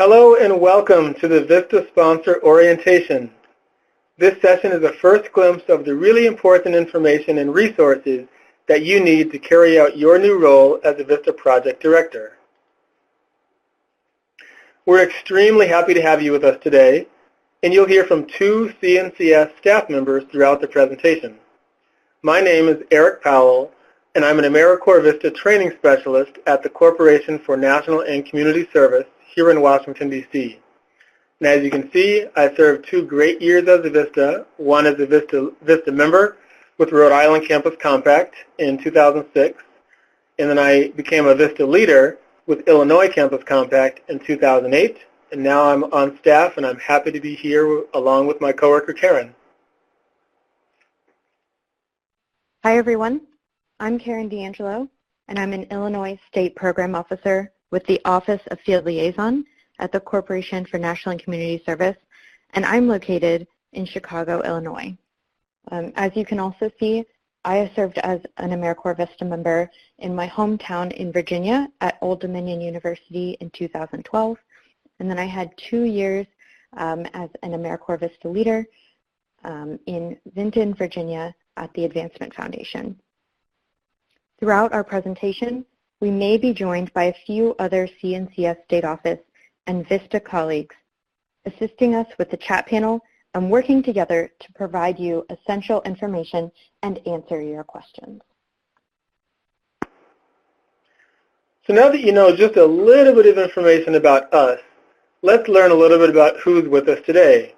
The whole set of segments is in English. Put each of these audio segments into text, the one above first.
Hello and welcome to the VISTA Sponsor Orientation. This session is a first glimpse of the really important information and resources that you need to carry out your new role as a VISTA Project Director. We're extremely happy to have you with us today, and you'll hear from two CNCS staff members throughout the presentation. My name is Eric Powell, and I'm an AmeriCorps VISTA Training Specialist at the Corporation for National and Community Service here in Washington, D.C. And as you can see, I served 2 great years as a VISTA, one as a VISTA member with Rhode Island Campus Compact in 2006, and then I became a VISTA leader with Illinois Campus Compact in 2008, and now I'm on staff and I'm happy to be here along with my coworker Karen. Hi everyone, I'm Karen D'Angelo, and I'm an Illinois State Program Officer with the Office of Field Liaison at the Corporation for National and Community Service, and I'm located in Chicago, Illinois. As you can also see, I have served as an AmeriCorps VISTA member in my hometown in Virginia at Old Dominion University in 2012, and then I had 2 years as an AmeriCorps VISTA leader in Vinton, Virginia at the Advancement Foundation. Throughout our presentation, we may be joined by a few other CNCS State Office and VISTA colleagues assisting us with the chat panel and working together to provide you essential information and answer your questions. So now that you know just a little bit of information about us, let's learn a little bit about who's with us today.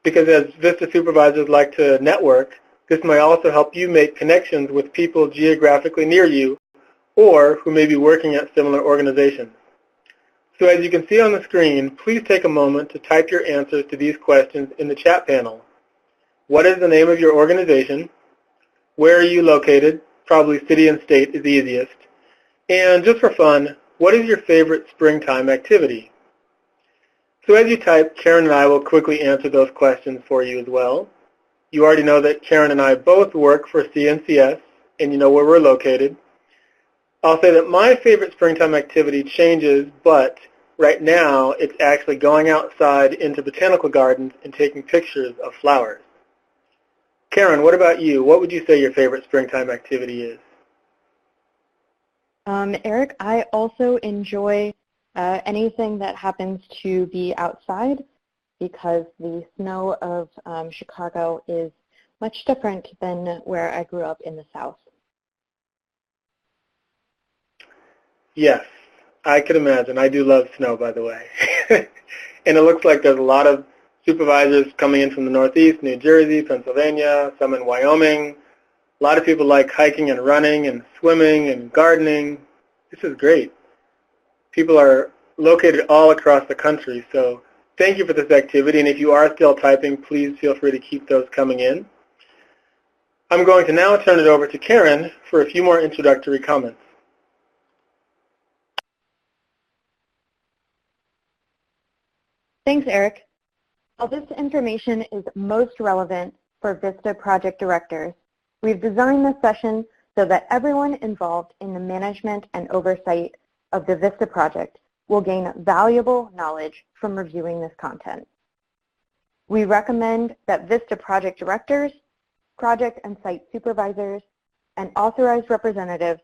Because as VISTA supervisors like to network, this might also help you make connections with people geographically near you or who may be working at similar organizations. So as you can see on the screen, please take a moment to type your answers to these questions in the chat panel. What is the name of your organization? Where are you located? Probably city and state is easiest. And just for fun, what is your favorite springtime activity? So as you type, Karen and I will quickly answer those questions for you as well. You already know that Karen and I both work for CNCS, and you know where we're located. I'll say that my favorite springtime activity changes, but right now it's actually going outside into botanical gardens and taking pictures of flowers. Karen, what about you? What would you say your favorite springtime activity is? Eric, I also enjoy anything that happens to be outside because the snow of Chicago is much different than where I grew up in the South. Yes, I can imagine. I do love snow, by the way. And it looks like there's a lot of supervisors coming in from the Northeast, New Jersey, Pennsylvania, some in Wyoming. A lot of people like hiking and running and swimming and gardening. This is great. People are located all across the country, so thank you for this activity, and if you are still typing, please feel free to keep those coming in. I'm going to now turn it over to Karen for a few more introductory comments. Thanks, Eric. While this information is most relevant for VISTA project directors, we've designed this session so that everyone involved in the management and oversight of the VISTA project will gain valuable knowledge from reviewing this content. We recommend that VISTA project directors, project and site supervisors, and authorized representatives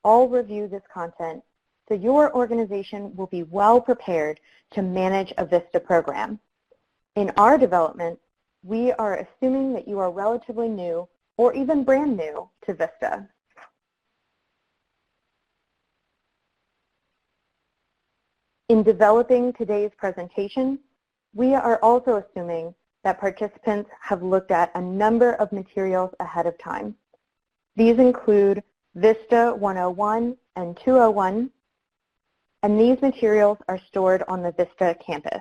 all review this content so your organization will be well prepared to manage a VISTA program. In our development, we are assuming that you are relatively new or even brand new to VISTA. In developing today's presentation, we are also assuming that participants have looked at a number of materials ahead of time. These include VISTA 101 and 201, and these materials are stored on the VISTA campus.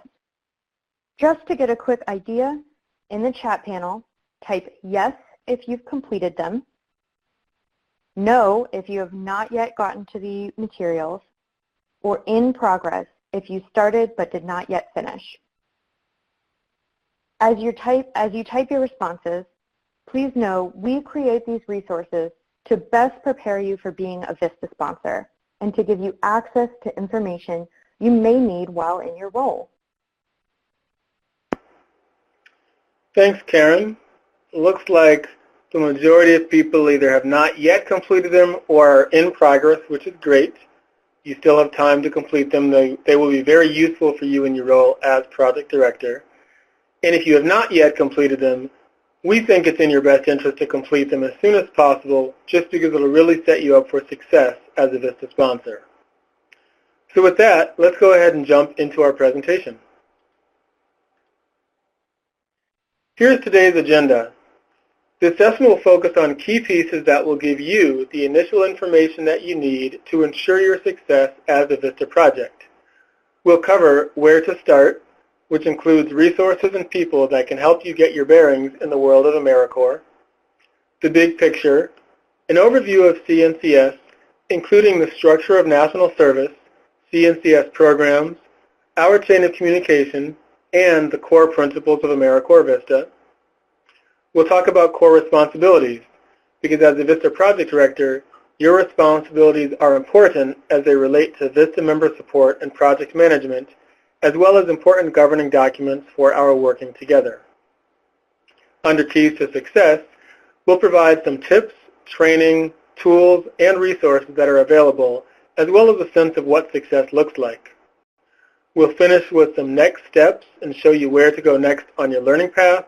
Just to get a quick idea, in the chat panel, type yes if you've completed them, no if you have not yet gotten to the materials, or in progress if you started but did not yet finish. As you type your responses, please know we create these resources to best prepare you for being a VISTA sponsor and to give you access to information you may need while in your role. Thanks, Karen. It looks like the majority of people either have not yet completed them or are in progress, which is great. You still have time to complete them. They will be very useful for you in your role as project director. And if you have not yet completed them, we think it's in your best interest to complete them as soon as possible, just because it'll really set you up for success as a VISTA sponsor. So with that, let's go ahead and jump into our presentation. Here's today's agenda. This session will focus on key pieces that will give you the initial information that you need to ensure your success as a VISTA project. We'll cover where to start, which includes resources and people that can help you get your bearings in the world of AmeriCorps, the big picture, an overview of CNCS, including the structure of national service, CNCS programs, our chain of communication, and the core principles of AmeriCorps VISTA. We'll talk about core responsibilities, because as a VISTA project director, your responsibilities are important as they relate to VISTA member support and project management, as well as important governing documents for our working together. Under Keys to Success, we'll provide some tips, training, tools, and resources that are available, as well as a sense of what success looks like. We'll finish with some next steps and show you where to go next on your learning path.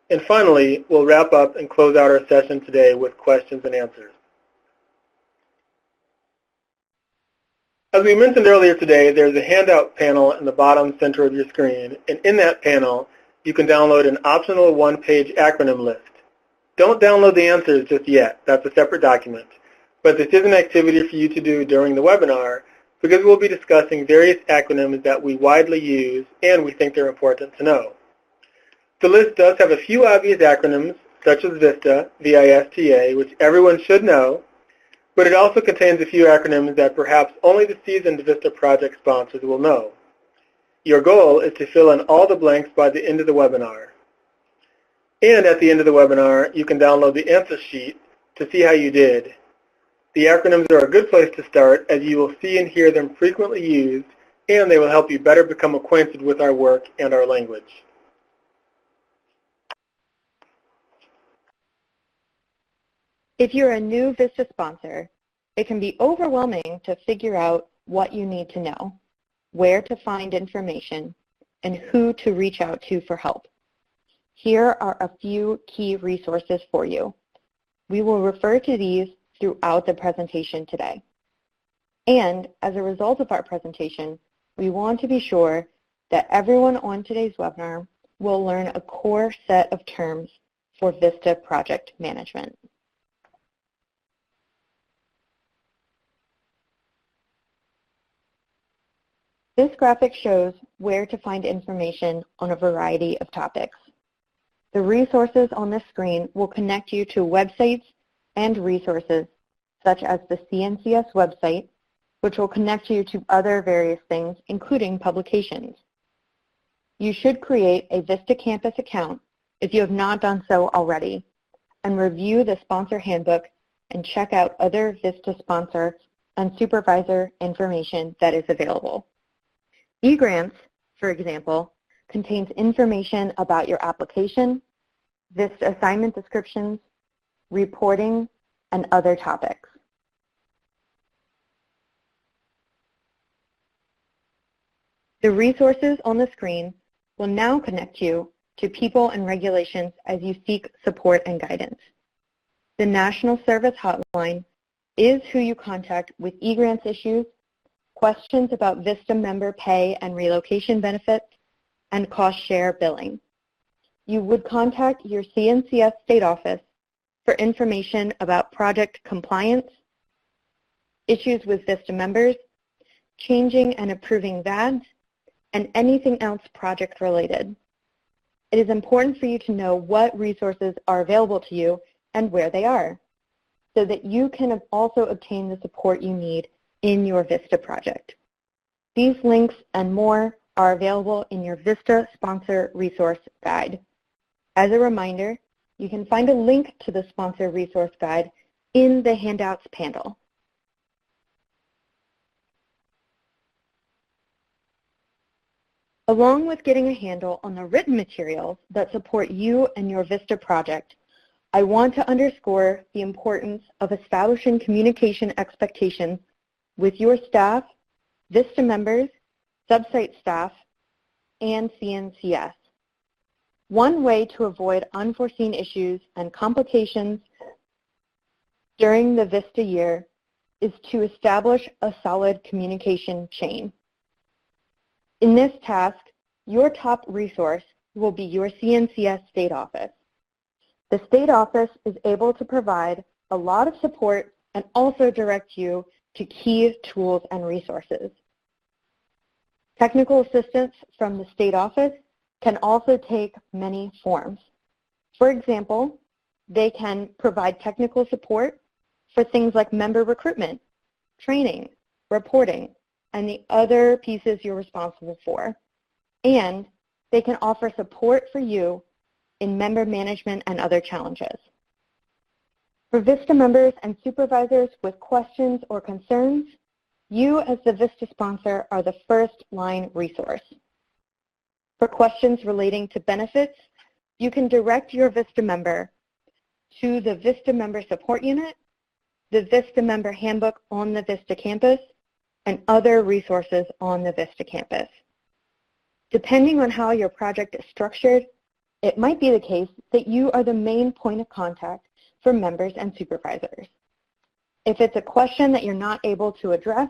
And finally, we'll wrap up and close out our session today with questions and answers. As we mentioned earlier today, there's a handout panel in the bottom center of your screen, and in that panel, you can download an optional one-page acronym list. Don't download the answers just yet. That's a separate document. But this is an activity for you to do during the webinar, because we'll be discussing various acronyms that we widely use and we think they're important to know. The list does have a few obvious acronyms, such as VISTA, V-I-S-T-A, which everyone should know, but it also contains a few acronyms that perhaps only the seasoned VISTA project sponsors will know. Your goal is to fill in all the blanks by the end of the webinar. And at the end of the webinar, you can download the answer sheet to see how you did. The acronyms are a good place to start, as you will see and hear them frequently used, and they will help you better become acquainted with our work and our language. If you're a new VISTA sponsor, it can be overwhelming to figure out what you need to know, where to find information, and who to reach out to for help. Here are a few key resources for you. We will refer to these throughout the presentation today. And as a result of our presentation, we want to be sure that everyone on today's webinar will learn a core set of terms for VISTA project management. This graphic shows where to find information on a variety of topics. The resources on this screen will connect you to websites and resources such as the CNCS website, which will connect you to other various things, including publications. You should create a VISTA Campus account if you have not done so already, and review the sponsor handbook and check out other VISTA sponsor and supervisor information that is available. eGrants, for example, contains information about your application, VISTA assignment descriptions, reporting, and other topics. The resources on the screen will now connect you to people and regulations as you seek support and guidance. The National Service Hotline is who you contact with eGrants issues, questions about VISTA member pay and relocation benefits, and cost share billing. You would contact your CNCS state office for information about project compliance, issues with VISTA members, changing and approving VADs, and anything else project related. It is important for you to know what resources are available to you and where they are, so that you can also obtain the support you need in your VISTA project. These links and more are available in your VISTA Sponsor Resource Guide. As a reminder, you can find a link to the Sponsor Resource Guide in the Handouts panel. Along with getting a handle on the written materials that support you and your VISTA project, I want to underscore the importance of establishing communication expectations with your staff, VISTA members, sub-site staff, and CNCS. One way to avoid unforeseen issues and complications during the VISTA year is to establish a solid communication chain. In this task, your top resource will be your CNCS state office. The state office is able to provide a lot of support and also direct you to key tools and resources. Technical assistance from the state office can also take many forms. For example, they can provide technical support for things like member recruitment, training, reporting, and the other pieces you're responsible for. And they can offer support for you in member management and other challenges. For VISTA members and supervisors with questions or concerns, you as the VISTA sponsor are the first line resource. For questions relating to benefits, you can direct your VISTA member to the VISTA Member Support Unit, the VISTA Member Handbook on the VISTA campus, and other resources on the VISTA campus. Depending on how your project is structured, it might be the case that you are the main point of contact for members and supervisors. If it's a question that you're not able to address,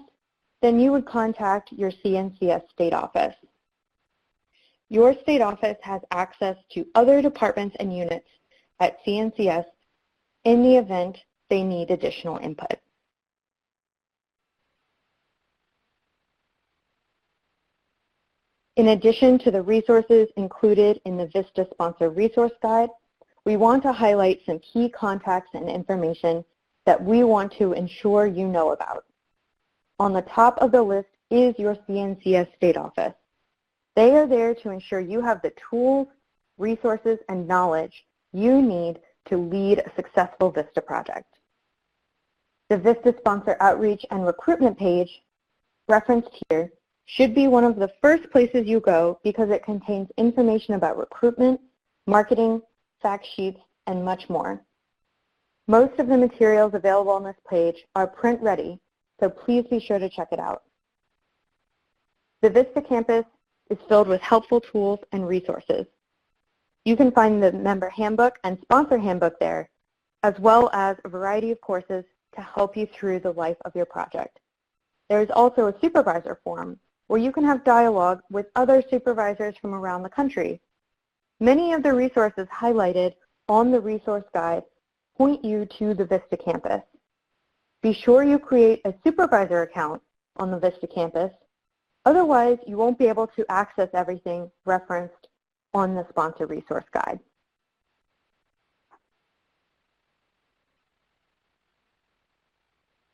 then you would contact your CNCS state office. Your state office has access to other departments and units at CNCS in the event they need additional input. In addition to the resources included in the VISTA Sponsor Resource Guide, we want to highlight some key contacts and information that we want to ensure you know about. On the top of the list is your CNCS state office. They are there to ensure you have the tools, resources, and knowledge you need to lead a successful VISTA project. The VISTA Sponsor Outreach and Recruitment page, referenced here, should be one of the first places you go because it contains information about recruitment, marketing, fact sheets, and much more. Most of the materials available on this page are print ready, so please be sure to check it out. The VISTA campus is filled with helpful tools and resources. You can find the member handbook and sponsor handbook there, as well as a variety of courses to help you through the life of your project. There is also a supervisor forum where you can have dialogue with other supervisors from around the country. Many of the resources highlighted on the resource guide point you to the VISTA campus. Be sure you create a supervisor account on the VISTA campus, otherwise you won't be able to access everything referenced on the sponsor resource guide.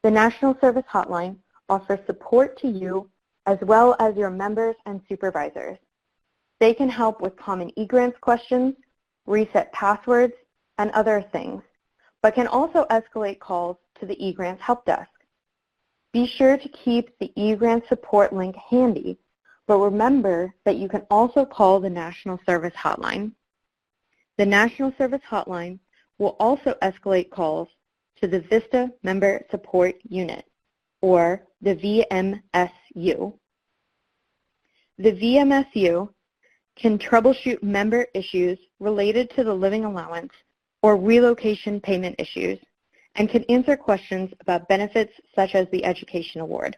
The National Service Hotline offers support to you as well as your members and supervisors. They can help with common eGrants questions, reset passwords, and other things, but can also escalate calls to the eGrants help desk. Be sure to keep the eGrants support link handy, but remember that you can also call the National Service Hotline. The National Service Hotline will also escalate calls to the VISTA Member Support Unit, or the VMSU. The VMSU can troubleshoot member issues related to the living allowance or relocation payment issues and can answer questions about benefits such as the Education Award.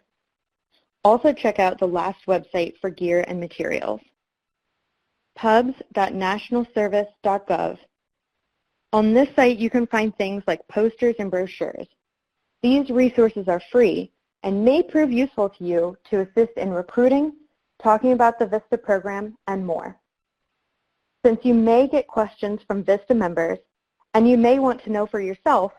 Also check out the last website for gear and materials, pubs.nationalservice.gov. On this site you can find things like posters and brochures. These resources are free and may prove useful to you to assist in recruiting, talking about the VISTA program, and more. Since you may get questions from VISTA members, and you may want to know for yourself,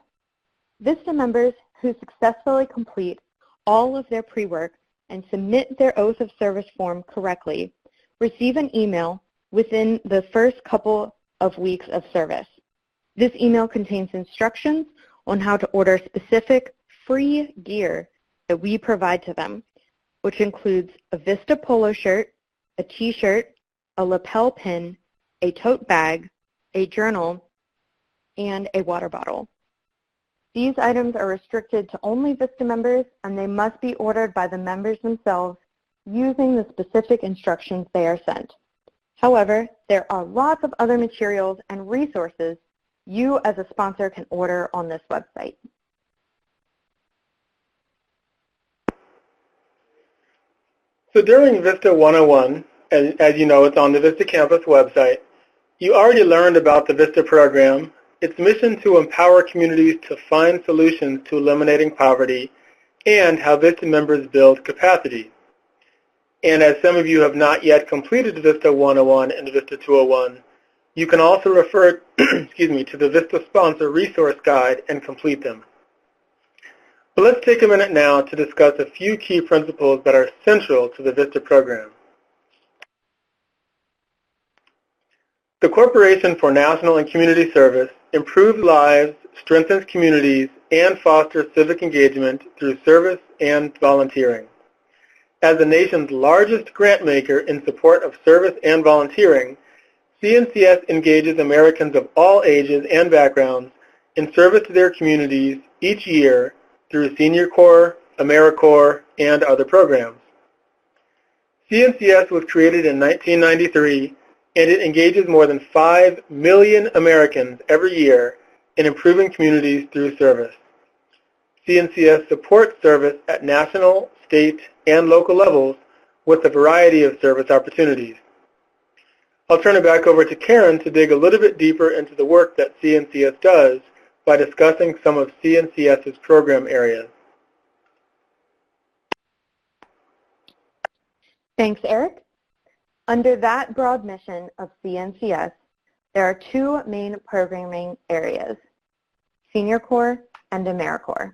VISTA members who successfully complete all of their pre-work and submit their oath of service form correctly receive an email within the first couple of weeks of service. This email contains instructions on how to order specific free gear that we provide to them, which includes a VISTA polo shirt, a t-shirt, a lapel pin, a tote bag, a journal, and a water bottle. These items are restricted to only VISTA members, and they must be ordered by the members themselves using the specific instructions they are sent. However, there are lots of other materials and resources you as a sponsor can order on this website. So during VISTA 101, as you know, it's on the VISTA campus website, you already learned about the VISTA program, its mission to empower communities to find solutions to eliminating poverty, and how VISTA members build capacity. And as some of you have not yet completed VISTA 101 and VISTA 201, you can also refer to the VISTA sponsor resource guide and complete them. But let's take a minute now to discuss a few key principles that are central to the VISTA program. The Corporation for National and Community Service improves lives, strengthens communities, and fosters civic engagement through service and volunteering. As the nation's largest grant maker in support of service and volunteering, CNCS engages Americans of all ages and backgrounds in service to their communities each year through Senior Corps, AmeriCorps, and other programs. CNCS was created in 1993, and it engages more than 5 million Americans every year in improving communities through service. CNCS supports service at national, state, and local levels with a variety of service opportunities. I'll turn it back over to Karen to dig a little bit deeper into the work that CNCS does by discussing some of CNCS's program areas. Thanks, Eric. Under that broad mission of CNCS, there are two main programming areas, Senior Corps and AmeriCorps.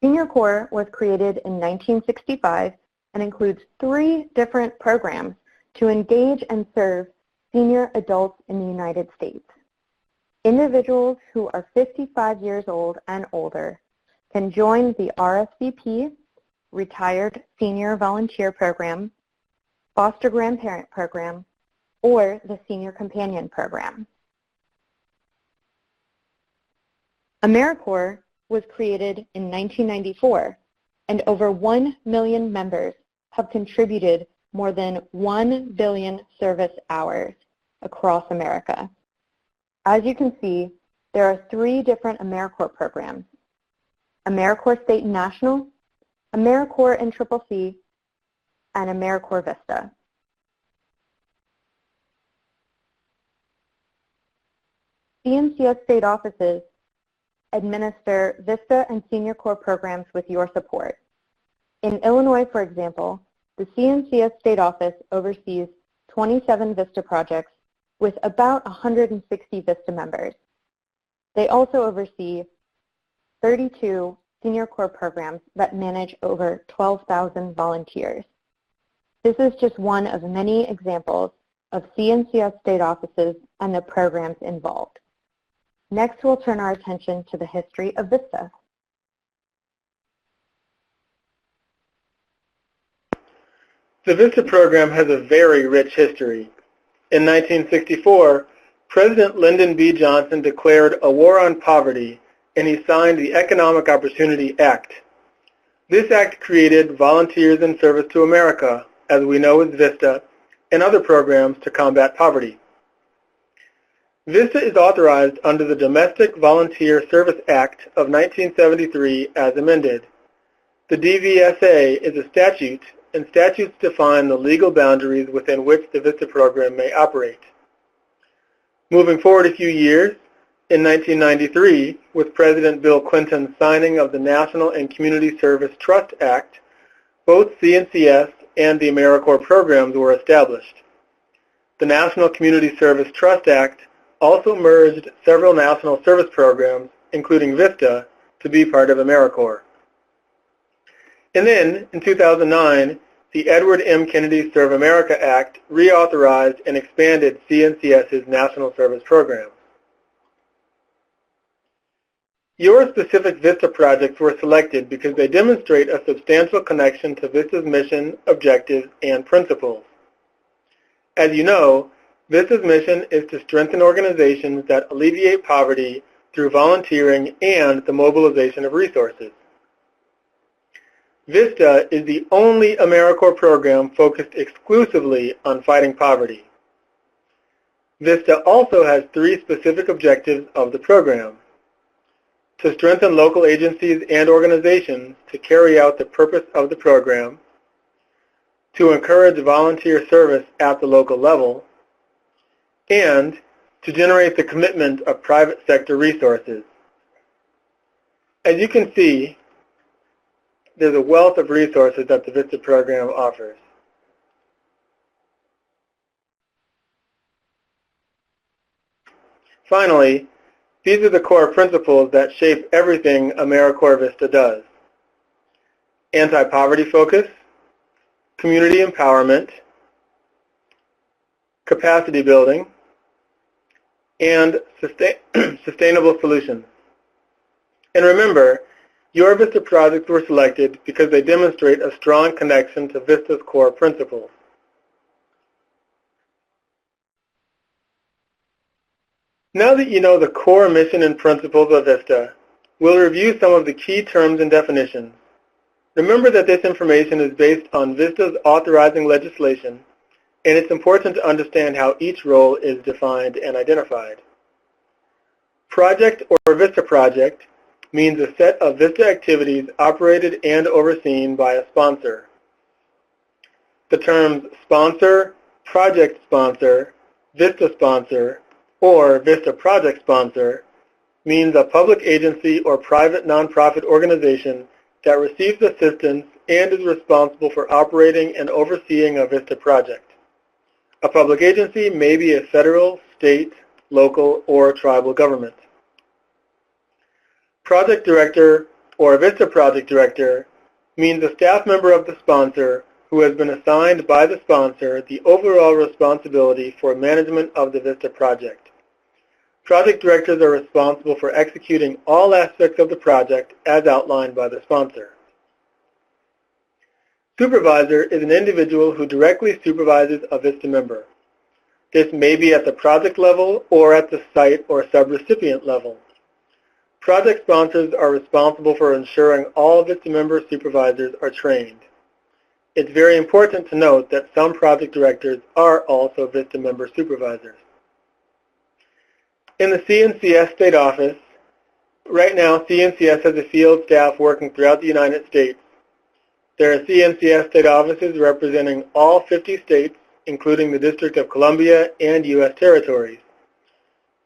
Senior Corps was created in 1965 and includes 3 different programs to engage and serve senior adults in the United States. Individuals who are 55 years old and older can join the RSVP, Retired Senior Volunteer Program, Foster Grandparent Program, or the Senior Companion Program. AmeriCorps was created in 1994, and over 1 million members have contributed more than 1 billion service hours across America. As you can see, there are 3 different AmeriCorps programs: AmeriCorps State and National, AmeriCorps and CCC, and AmeriCorps VISTA. CNCS state offices administer VISTA and Senior Corps programs with your support. In Illinois, for example, the CNCS state office oversees 27 VISTA projects with about 160 VISTA members. They also oversee 32 Senior Corps programs that manage over 12,000 volunteers. This is just one of many examples of CNCS state offices and the programs involved. Next, we'll turn our attention to the history of VISTA. The VISTA program has a very rich history. In 1964, President Lyndon B. Johnson declared a war on poverty, and he signed the Economic Opportunity Act. This act created Volunteers in Service to America, as we know as VISTA, and other programs to combat poverty. VISTA is authorized under the Domestic Volunteer Service Act of 1973 as amended. The DVSA is a statute, and statutes define the legal boundaries within which the VISTA program may operate. Moving forward a few years, in 1993, with President Bill Clinton's signing of the National and Community Service Trust Act, both CNCS and the AmeriCorps programs were established. The National Community Service Trust Act also merged several national service programs, including VISTA, to be part of AmeriCorps. And then, in 2009, the Edward M. Kennedy Serve America Act reauthorized and expanded CNCS's national service programs. Your specific VISTA projects were selected because they demonstrate a substantial connection to VISTA's mission, objectives, and principles. As you know, VISTA's mission is to strengthen organizations that alleviate poverty through volunteering and the mobilization of resources. VISTA is the only AmeriCorps program focused exclusively on fighting poverty. VISTA also has 3 specific objectives of the program: to strengthen local agencies and organizations to carry out the purpose of the program, to encourage volunteer service at the local level, and to generate the commitment of private sector resources. As you can see, there's a wealth of resources that the VISTA program offers. Finally, these are the core principles that shape everything AmeriCorps VISTA does: anti-poverty focus, community empowerment, capacity building, and sustainable solutions. And remember, your VISTA projects were selected because they demonstrate a strong connection to VISTA's core principles. Now that you know the core mission and principles of VISTA, we'll review some of the key terms and definitions. Remember that this information is based on VISTA's authorizing legislation, and it's important to understand how each role is defined and identified. Project or VISTA project means a set of VISTA activities operated and overseen by a sponsor. The terms sponsor, project sponsor, VISTA sponsor, or VISTA project sponsor means a public agency or private nonprofit organization that receives assistance and is responsible for operating and overseeing a VISTA project. A public agency may be a federal, state, local, or tribal government. Project director or VISTA project director means a staff member of the sponsor who has been assigned by the sponsor the overall responsibility for management of the VISTA project. Project directors are responsible for executing all aspects of the project as outlined by the sponsor. Supervisor is an individual who directly supervises a VISTA member. This may be at the project level or at the site or subrecipient level. Project sponsors are responsible for ensuring all VISTA member supervisors are trained. It's very important to note that some project directors are also VISTA member supervisors. In the CNCS state office, right now CNCS has a field staff working throughout the United States. There are CNCS state offices representing all 50 states, including the District of Columbia and U.S. territories.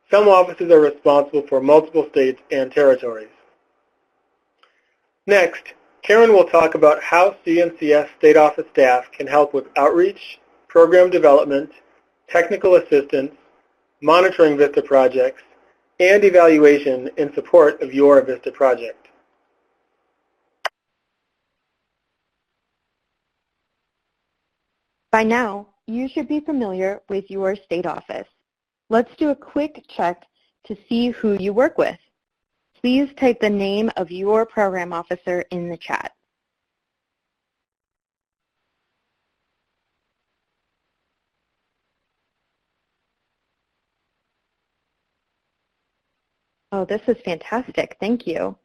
Some offices are responsible for multiple states and territories. Next, Karen will talk about how CNCS state office staff can help with outreach, program development, technical assistance, monitoring VISTA projects, and evaluation in support of your VISTA project. By now, you should be familiar with your state office. Let's do a quick check to see who you work with. Please type the name of your program officer in the chat. Oh, this is fantastic. Thank you.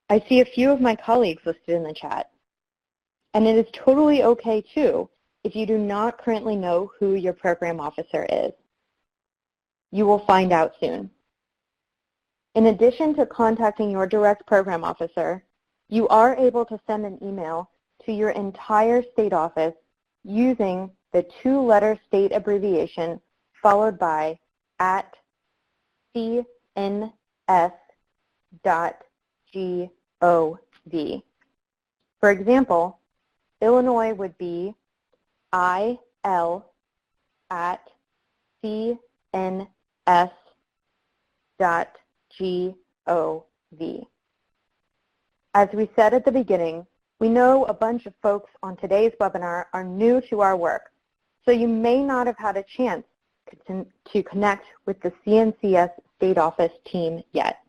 I see a few of my colleagues listed in the chat. And it is totally okay, too, if you do not currently know who your program officer is. You will find out soon. In addition to contacting your direct program officer, you are able to send an email to your entire state office using the 2-letter state abbreviation followed by @cns.gov. For example, Illinois would be il@cns.gov. As we said at the beginning, we know a bunch of folks on today's webinar are new to our work, so you may not have had a chance to connect with the CNCS State Office team yet.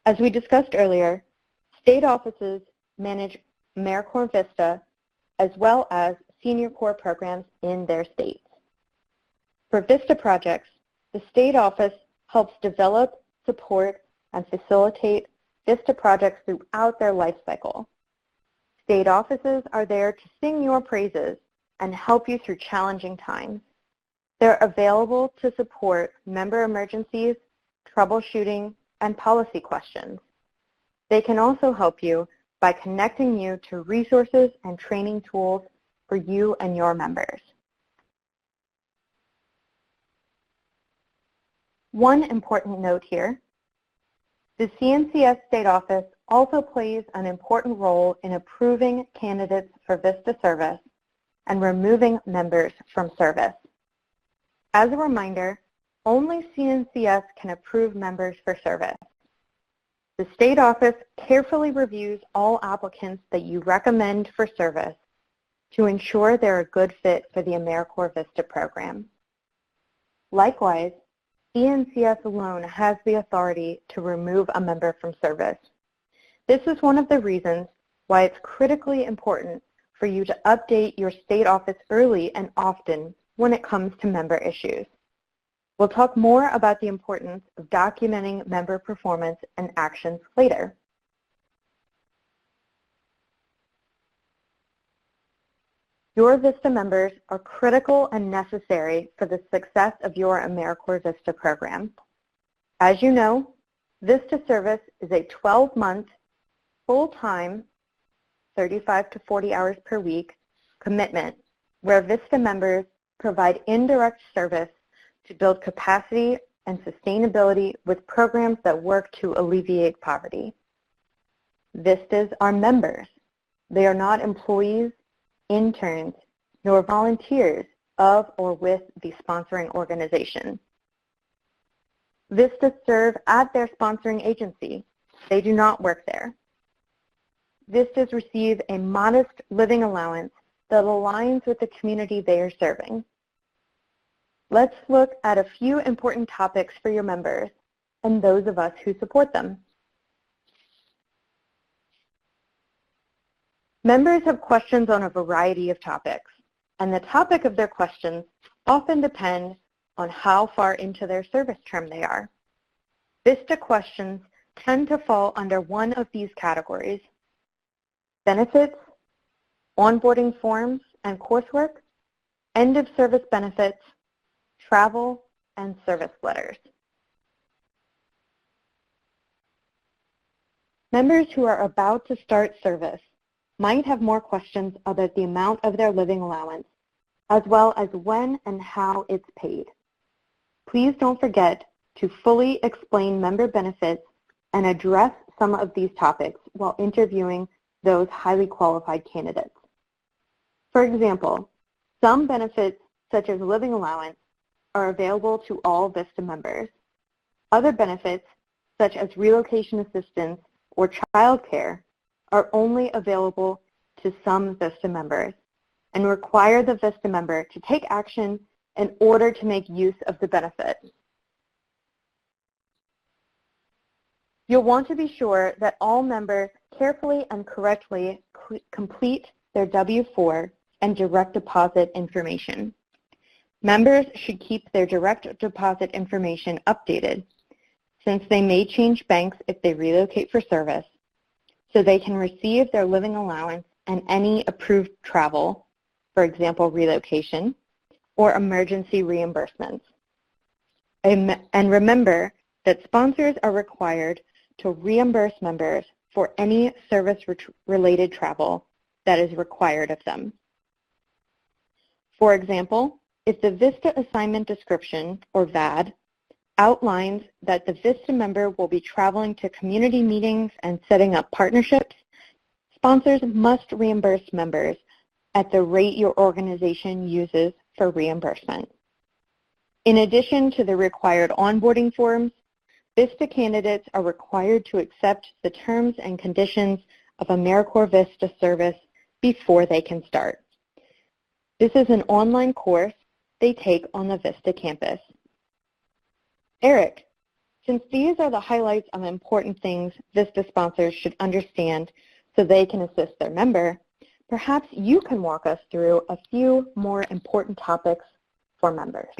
As we discussed earlier, state offices manage AmeriCorps VISTA as well as senior corps programs in their states. For VISTA projects, the state office helps develop, support, and facilitate VISTA projects throughout their life cycle. State offices are there to sing your praises and help you through challenging times. They're available to support member emergencies, troubleshooting, and policy questions. They can also help you by connecting you to resources and training tools for you and your members. One important note here, the CNCS State Office also plays an important role in approving candidates for VISTA service and removing members from service. As a reminder, only CNCS can approve members for service. The state office carefully reviews all applicants that you recommend for service to ensure they're a good fit for the AmeriCorps VISTA program. Likewise, CNCS alone has the authority to remove a member from service. This is one of the reasons why it's critically important for you to update your state office early and often when it comes to member issues. We'll talk more about the importance of documenting member performance and actions later. Your VISTA members are critical and necessary for the success of your AmeriCorps VISTA program. As you know, VISTA service is a 12-month, full-time, 35 to 40 hours per week commitment where VISTA members provide indirect service to build capacity and sustainability with programs that work to alleviate poverty. VISTAs are members. They are not employees, interns, nor volunteers of or with the sponsoring organization. VISTAs serve at their sponsoring agency. They do not work there. VISTAs receive a modest living allowance that aligns with the community they are serving. Let's look at a few important topics for your members and those of us who support them. Members have questions on a variety of topics, and the topic of their questions often depend on how far into their service term they are. VISTA questions tend to fall under one of these categories: benefits, onboarding forms and coursework, end of service benefits, travel, and service letters. Members who are about to start service might have more questions about the amount of their living allowance, as well as when and how it's paid. Please don't forget to fully explain member benefits and address some of these topics while interviewing those highly qualified candidates. For example, some benefits such as living allowance are available to all VISTA members. Other benefits, such as relocation assistance or child care, are only available to some VISTA members and require the VISTA member to take action in order to make use of the benefit. You'll want to be sure that all members carefully and correctly complete their W-4 and direct deposit information. Members should keep their direct deposit information updated, since they may change banks if they relocate for service, so they can receive their living allowance and any approved travel, for example relocation, or emergency reimbursements. And remember that sponsors are required to reimburse members for any service-related travel that is required of them. For example, if the VISTA assignment description, or VAD, outlines that the VISTA member will be traveling to community meetings and setting up partnerships, sponsors must reimburse members at the rate your organization uses for reimbursement. In addition to the required onboarding forms, VISTA candidates are required to accept the terms and conditions of AmeriCorps VISTA service before they can start. This is an online course they take on the VISTA campus. Eric, Since these are the highlights of important things VISTA sponsors should understand so they can assist their member, perhaps you can walk us through a few more important topics for members.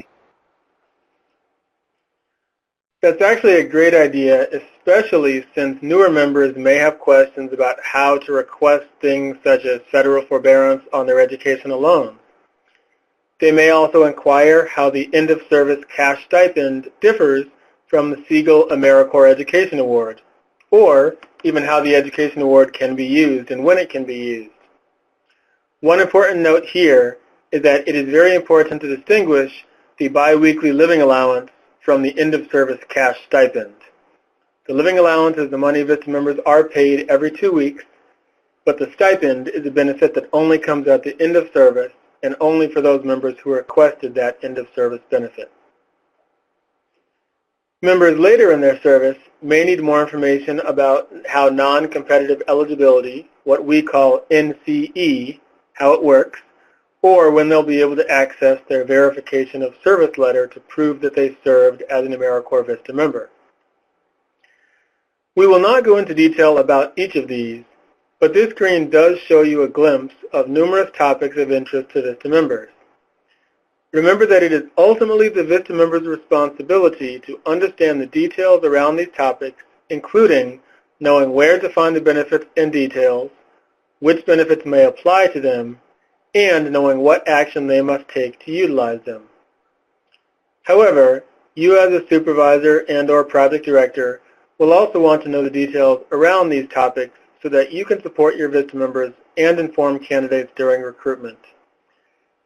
That's actually a great idea, especially since newer members may have questions about how to request things such as federal forbearance on their educational loans. They may also inquire how the end-of-service cash stipend differs from the Siegel AmeriCorps Education Award, or even how the Education Award can be used and when it can be used. One important note here is that it is very important to distinguish the biweekly living allowance from the end-of-service cash stipend. The living allowance is the money VISTA members are paid every 2 weeks, but the stipend is a benefit that only comes at the end of service and only for those members who requested that end-of-service benefit. Members later in their service may need more information about how non-competitive eligibility, what we call NCE, how it works, or when they'll be able to access their verification of service letter to prove that they served as an AmeriCorps VISTA member. We will not go into detail about each of these, but this screen does show you a glimpse of numerous topics of interest to VISTA members. Remember that it is ultimately the VISTA member's responsibility to understand the details around these topics, including knowing where to find the benefits and details, which benefits may apply to them, and knowing what action they must take to utilize them. However, you as a supervisor and/or project director will also want to know the details around these topics so that you can support your VISTA members and inform candidates during recruitment.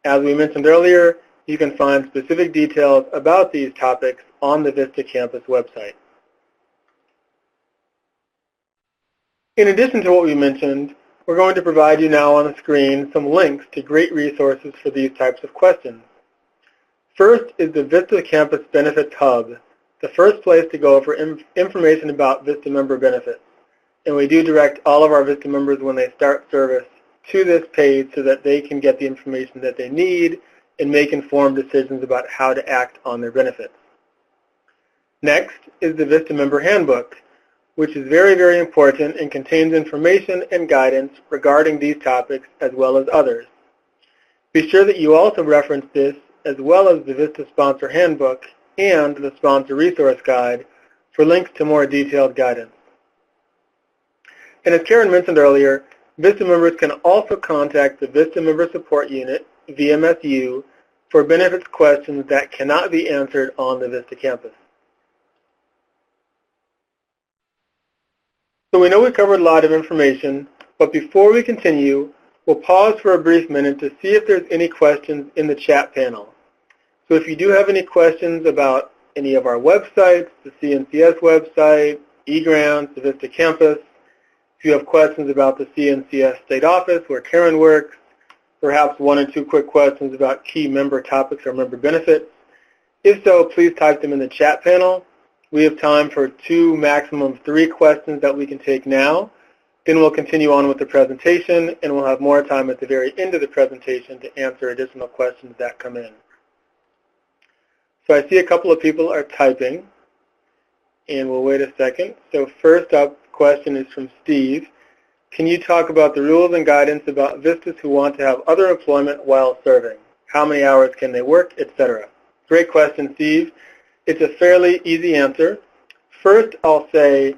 As we mentioned earlier, you can find specific details about these topics on the VISTA campus website. In addition to what we mentioned, we're going to provide you now on the screen some links to great resources for these types of questions. First is the VISTA Campus Benefits Hub, the first place to go for information about VISTA member benefits. And we do direct all of our VISTA members when they start service to this page so that they can get the information that they need and make informed decisions about how to act on their benefits. Next is the VISTA Member Handbook, which is very, very important and contains information and guidance regarding these topics as well as others. Be sure that you also reference this as well as the VISTA Sponsor Handbook and the Sponsor Resource Guide for links to more detailed guidance. And as Karen mentioned earlier, VISTA members can also contact the VISTA Member Support Unit, VMSU, for benefits questions that cannot be answered on the VISTA campus. So we know we covered a lot of information, but before we continue, we'll pause for a brief minute to see if there's any questions in the chat panel. So if you do have any questions about any of our websites, the CNCS website, eGrants, the VISTA campus, if you have questions about the CNCS state office where Karen works, perhaps 1 or 2 quick questions about key member topics or member benefits, if so, please type them in the chat panel. We have time for 2, maximum 3 questions that we can take now. Then we'll continue on with the presentation, and we'll have more time at the very end of the presentation to answer additional questions that come in. So I see a couple of people are typing, and we'll wait a second. So first up, question is from Steve. Can you talk about the rules and guidance about VISTAs who want to have other employment while serving? How many hours can they work, etc.? Great question, Steve. It's a fairly easy answer. First, I'll say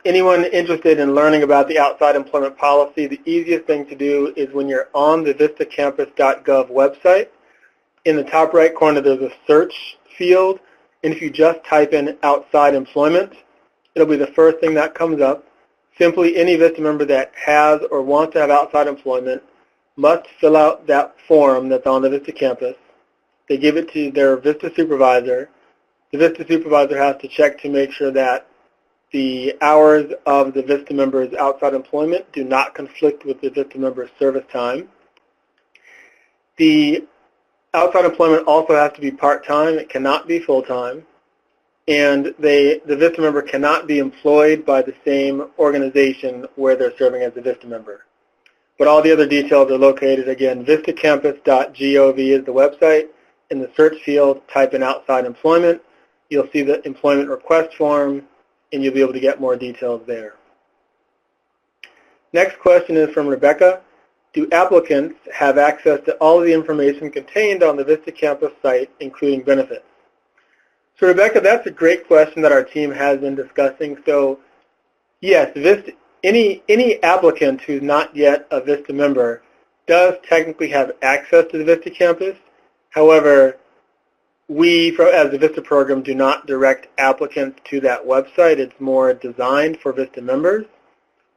anyone interested in learning about the outside employment policy, the easiest thing to do is when you're on the vistacampus.gov website. In the top right corner, there's a search field, and if you just type in outside employment, it'll be the first thing that comes up. Simply, any VISTA member that has or wants to have outside employment must fill out that form that's on the VISTA campus. They give it to their VISTA supervisor. The VISTA supervisor has to check to make sure that the hours of the VISTA member's outside employment do not conflict with the VISTA member's service time. The outside employment also has to be part-time. It cannot be full-time. And the VISTA member cannot be employed by the same organization where they're serving as a VISTA member. But all the other details are located, again, vistacampus.gov is the website. In the search field, type in outside employment. you'll see the employment request form, and you'll be able to get more details there. Next question is from Rebecca. Do applicants have access to all of the information contained on the VISTA campus site, including benefits? So Rebecca, that's a great question that our team has been discussing. So yes, VISTA, any applicant who's not yet a VISTA member does technically have access to the VISTA campus. However, we, as the VISTA program, do not direct applicants to that website. It's more designed for VISTA members.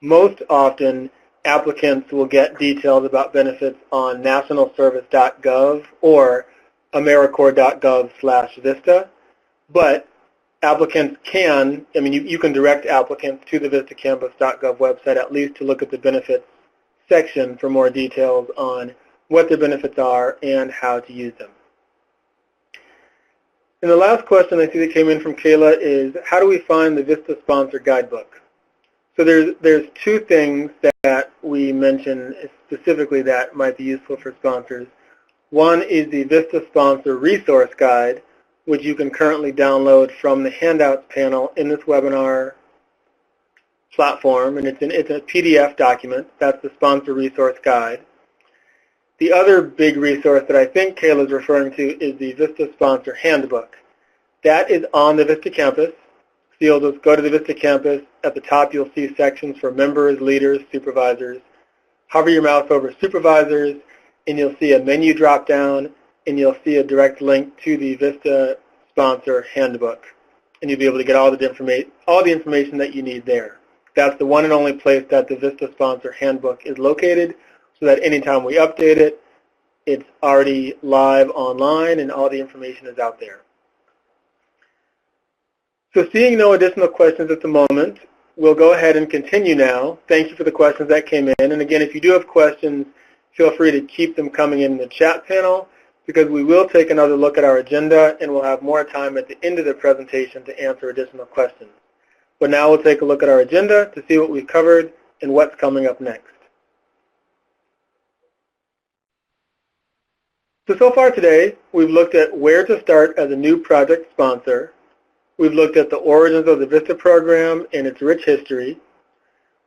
Most often, applicants will get details about benefits on nationalservice.gov or americorps.gov/VISTA. But applicants can, you can direct applicants to the vistacampus.gov website at least to look at the benefits section for more details on what the benefits are and how to use them. And the last question I see that came in from Kayla is, how do we find the VISTA Sponsor Guidebook? So there's two things that we mention specifically that might be useful for sponsors. One is the VISTA Sponsor Resource Guide, which you can currently download from the handouts panel in this webinar platform, and it's a PDF document. That's the Sponsor Resource Guide. The other big resource that I think Kayla is referring to is the VISTA Sponsor Handbook. That is on the VISTA campus. So you'll just go to the VISTA campus. At the top, you'll see sections for members, leaders, supervisors. Hover your mouse over supervisors, and you'll see a menu drop down, and you'll see a direct link to the VISTA Sponsor Handbook. And you'll be able to get all the information that you need there. That's the one and only place that the VISTA Sponsor Handbook is located, so that anytime we update it, it's already live online and all the information is out there. So seeing no additional questions at the moment, we'll go ahead and continue now. Thank you for the questions that came in. And again, if you do have questions, feel free to keep them coming in the chat panel, because we will take another look at our agenda and we'll have more time at the end of the presentation to answer additional questions. But now we'll take a look at our agenda to see what we've covered and what's coming up next. So far today, we've looked at where to start as a new project sponsor. We've looked at the origins of the VISTA program and its rich history.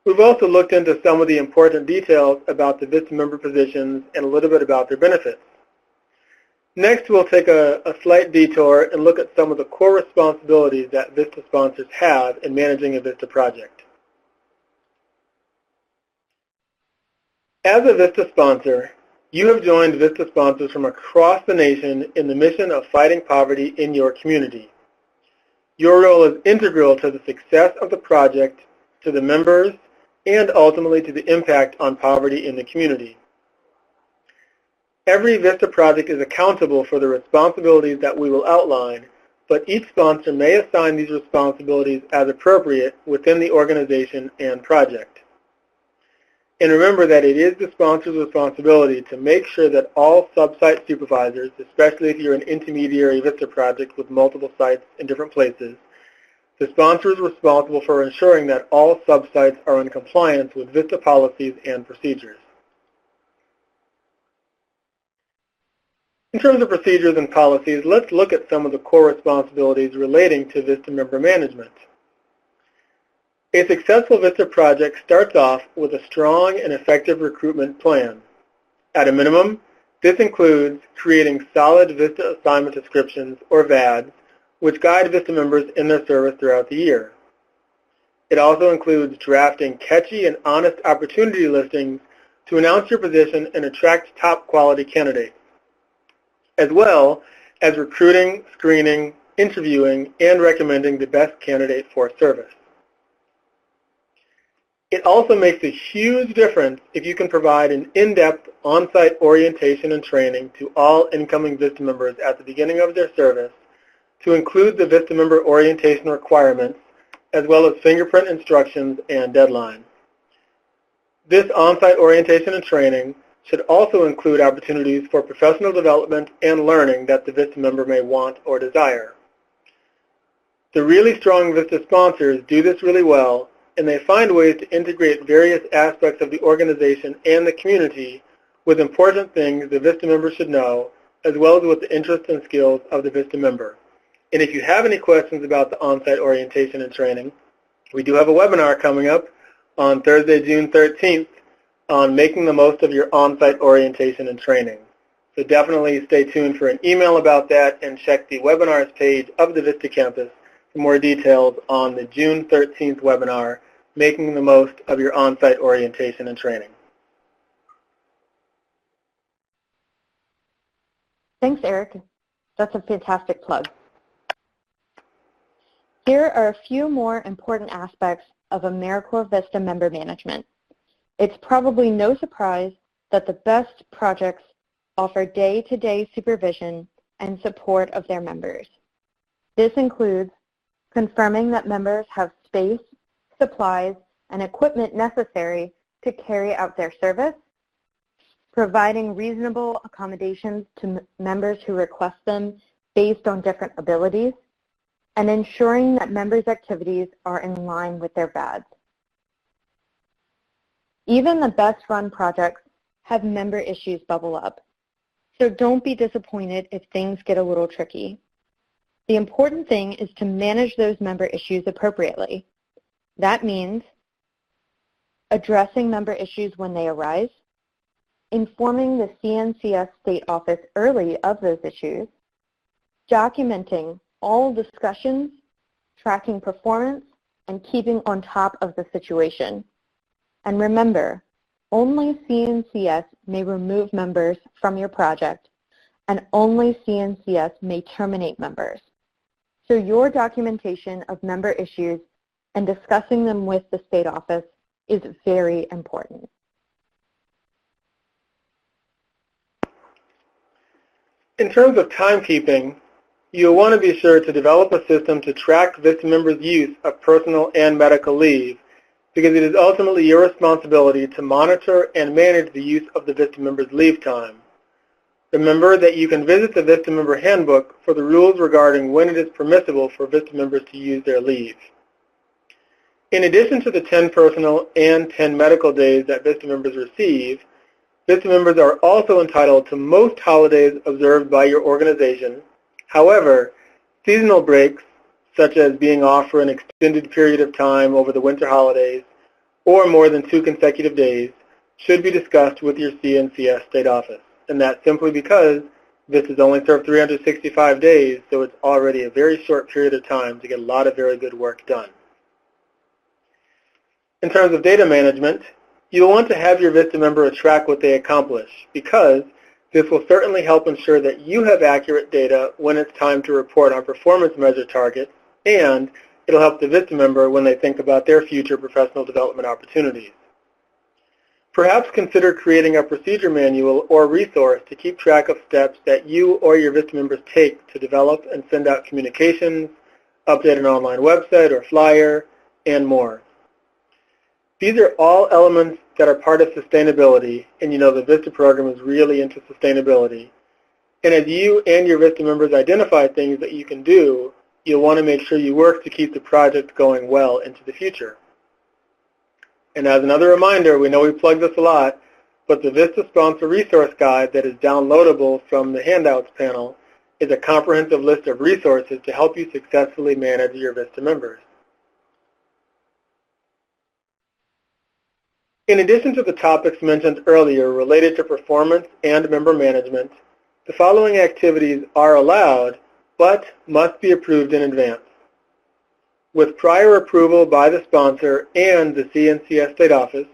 We've also looked into some of the important details about the VISTA member positions and a little bit about their benefits. Next, we'll take a slight detour and look at some of the core responsibilities that VISTA sponsors have in managing a VISTA project. As a VISTA sponsor, you have joined VISTA sponsors from across the nation in the mission of fighting poverty in your community. Your role is integral to the success of the project, to the members, and ultimately to the impact on poverty in the community. Every VISTA project is accountable for the responsibilities that we will outline, but each sponsor may assign these responsibilities as appropriate within the organization and project. And remember that it is the sponsor's responsibility to make sure that all sub-site supervisors, especially if you're an intermediary VISTA project with multiple sites in different places, the sponsor is responsible for ensuring that all sub-sites are in compliance with VISTA policies and procedures. In terms of procedures and policies, let's look at some of the core responsibilities relating to VISTA member management. A successful VISTA project starts off with a strong and effective recruitment plan. At a minimum, this includes creating solid VISTA assignment descriptions, or VADs, which guide VISTA members in their service throughout the year. It also includes drafting catchy and honest opportunity listings to announce your position and attract top quality candidates, as well as recruiting, screening, interviewing, and recommending the best candidate for service. It also makes a huge difference if you can provide an in-depth on-site orientation and training to all incoming VISTA members at the beginning of their service, to include the VISTA member orientation requirements, as well as fingerprint instructions and deadlines. This on-site orientation and training should also include opportunities for professional development and learning that the VISTA member may want or desire. The really strong VISTA sponsors do this really well, and they find ways to integrate various aspects of the organization and the community with important things the VISTA member should know, as well as with the interests and skills of the VISTA member. And if you have any questions about the on-site orientation and training, we do have a webinar coming up on Thursday, June 13th on making the most of your on-site orientation and training. So definitely stay tuned for an email about that and check the webinars page of the VISTA campus for more details on the June 13th webinar, Making the Most of Your On-Site Orientation and Training. Thanks, Eric. That's a fantastic plug. Here are a few more important aspects of AmeriCorps VISTA member management. It's probably no surprise that the best projects offer day-to-day supervision and support of their members. This includes confirming that members have space, supplies, and equipment necessary to carry out their service, providing reasonable accommodations to members who request them based on different abilities, and ensuring that members' activities are in line with their badge. Even the best-run projects have member issues bubble up, so don't be disappointed if things get a little tricky. The important thing is to manage those member issues appropriately. That means addressing member issues when they arise, informing the CNCS state office early of those issues, documenting all discussions, tracking performance, and keeping on top of the situation. And remember, only CNCS may remove members from your project, and only CNCS may terminate members. So your documentation of member issues and discussing them with the state office is very important. In terms of timekeeping, you'll want to be sure to develop a system to track VISTA members' use of personal and medical leave, because it is ultimately your responsibility to monitor and manage the use of the VISTA members' leave time. Remember that you can visit the VISTA member handbook for the rules regarding when it is permissible for VISTA members to use their leave. In addition to the 10 personal and 10 medical days that VISTA members receive, VISTA members are also entitled to most holidays observed by your organization. However, seasonal breaks, such as being off for an extended period of time over the winter holidays or more than 2 consecutive days, should be discussed with your CNCS state office. And that's simply because VISTA's only served 365 days, so it's already a very short period of time to get a lot of very good work done. In terms of data management, you'll want to have your VISTA member track what they accomplish, because this will certainly help ensure that you have accurate data when it's time to report on performance measure targets, and it'll help the VISTA member when they think about their future professional development opportunities. Perhaps consider creating a procedure manual or resource to keep track of steps that you or your VISTA members take to develop and send out communications, update an online website or flyer, and more. These are all elements that are part of sustainability, and you know the VISTA program is really into sustainability. And as you and your VISTA members identify things that you can do, you'll want to make sure you work to keep the project going well into the future. And as another reminder, we know we plug this a lot, but the VISTA Sponsor Resource Guide that is downloadable from the Handouts panel is a comprehensive list of resources to help you successfully manage your VISTA members. In addition to the topics mentioned earlier related to performance and member management, the following activities are allowed but must be approved in advance. With prior approval by the sponsor and the CNCS state office,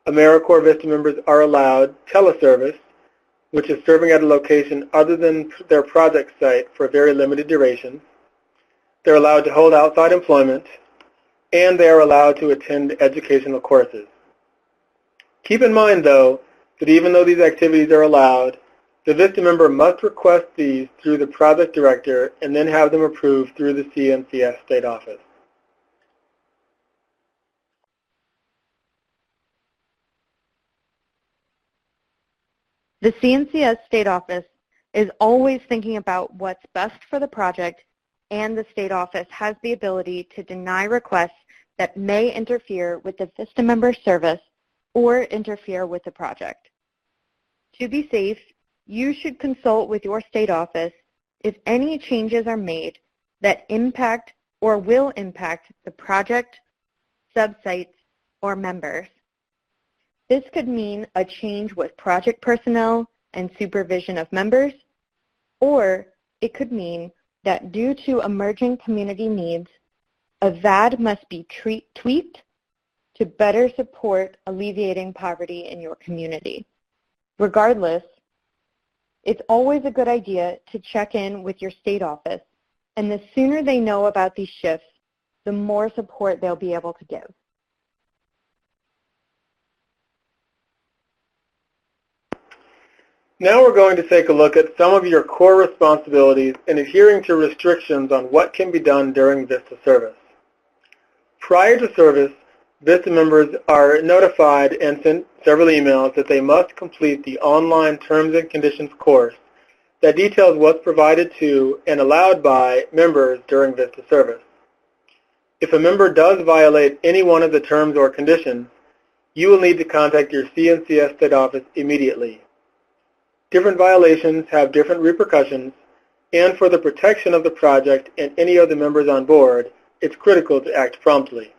AmeriCorps VISTA members are allowed teleservice, which is serving at a location other than their project site for very limited durations. They're allowed to hold outside employment, and they are allowed to attend educational courses. Keep in mind, though, that even though these activities are allowed, the VISTA member must request these through the project director and then have them approved through the CNCS state office. The CNCS state office is always thinking about what's best for the project, and the state office has the ability to deny requests that may interfere with the VISTA member service or interfere with the project. To be safe, you should consult with your state office if any changes are made that impact or will impact the project, subsites, or members. This could mean a change with project personnel and supervision of members, or it could mean that due to emerging community needs, a VAD must be tweaked to better support alleviating poverty in your community. Regardless, it's always a good idea to check in with your state office, and the sooner they know about these shifts, the more support they'll be able to give. Now we're going to take a look at some of your core responsibilities in adhering to restrictions on what can be done during VISTA service. Prior to service, VISTA members are notified and sent several emails that they must complete the online Terms and Conditions course that details what's provided to and allowed by members during VISTA service. If a member does violate any one of the terms or conditions, you will need to contact your CNCS state office immediately. Different violations have different repercussions, and for the protection of the project and any of the members on board, it's critical to act promptly.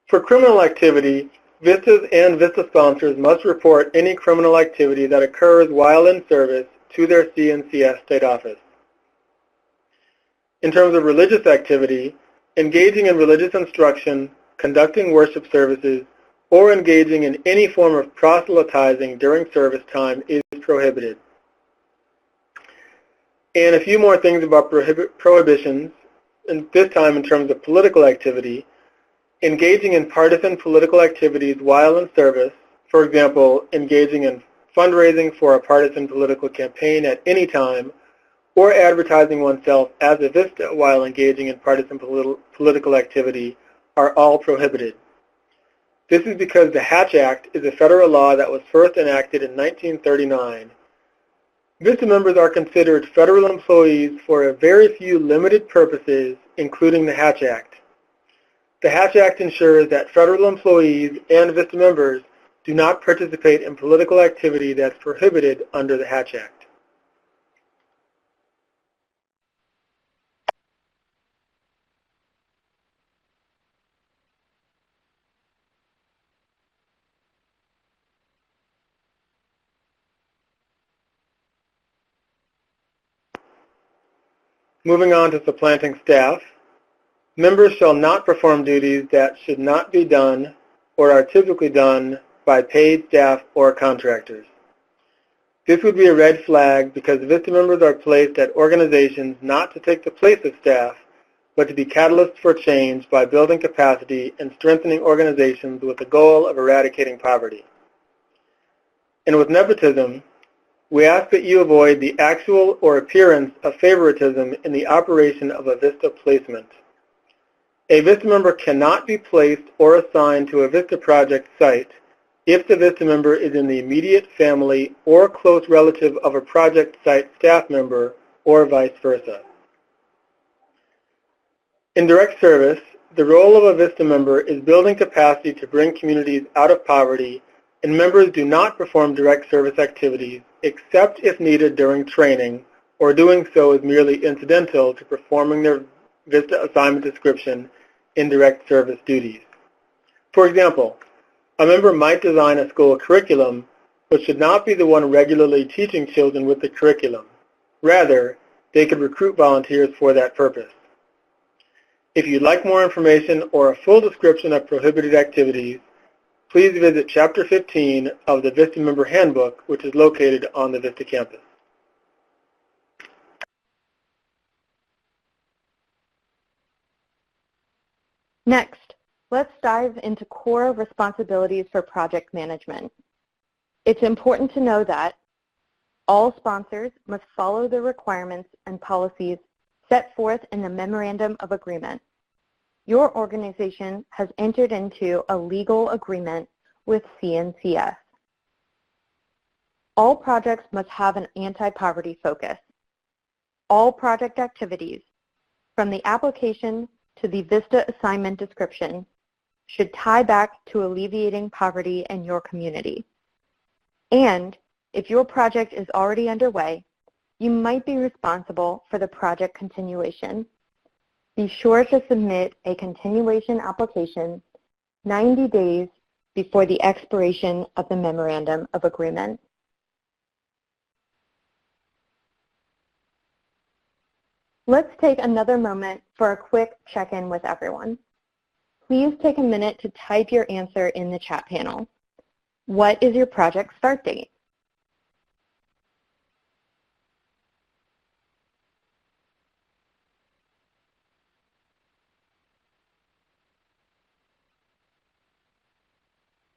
For criminal activity, VISTAs and VISTA sponsors must report any criminal activity that occurs while in service to their CNCS state office. In terms of religious activity, engaging in religious instruction, conducting worship services, or engaging in any form of proselytizing during service time is prohibited. And a few more things about prohibitions, and this time in terms of political activity. Engaging in partisan political activities while in service, for example, engaging in fundraising for a partisan political campaign at any time, or advertising oneself as a VISTA while engaging in partisan political activity, are all prohibited. This is because the Hatch Act is a federal law that was first enacted in 1939. VISTA members are considered federal employees for a very few limited purposes, including the Hatch Act. The Hatch Act ensures that federal employees and VISTA members do not participate in political activity that's prohibited under the Hatch Act. Moving on to supplanting staff, members shall not perform duties that should not be done or are typically done by paid staff or contractors. This would be a red flag because VISTA members are placed at organizations not to take the place of staff, but to be catalysts for change by building capacity and strengthening organizations with the goal of eradicating poverty. And with nepotism, we ask that you avoid the actual or appearance of favoritism in the operation of a VISTA placement. A VISTA member cannot be placed or assigned to a VISTA project site if the VISTA member is in the immediate family or close relative of a project site staff member or vice versa. In direct service, the role of a VISTA member is building capacity to bring communities out of poverty, and members do not perform direct service activities except if needed during training, or doing so is merely incidental to performing their VISTA assignment description in direct service duties. For example, a member might design a school curriculum, but should not be the one regularly teaching children with the curriculum. Rather, they could recruit volunteers for that purpose. If you'd like more information or a full description of prohibited activities, please visit Chapter 15 of the VISTA Member Handbook, which is located on the VISTA campus. Next, let's dive into core responsibilities for project management. It's important to know that all sponsors must follow the requirements and policies set forth in the Memorandum of Agreement. Your organization has entered into a legal agreement with CNCS. All projects must have an anti-poverty focus. All project activities, from the application to the VISTA assignment description, should tie back to alleviating poverty in your community. And if your project is already underway, you might be responsible for the project continuation. Be sure to submit a continuation application 90 days before the expiration of the Memorandum of Agreement. Let's take another moment for a quick check-in with everyone. Please take a minute to type your answer in the chat panel. What is your project start date?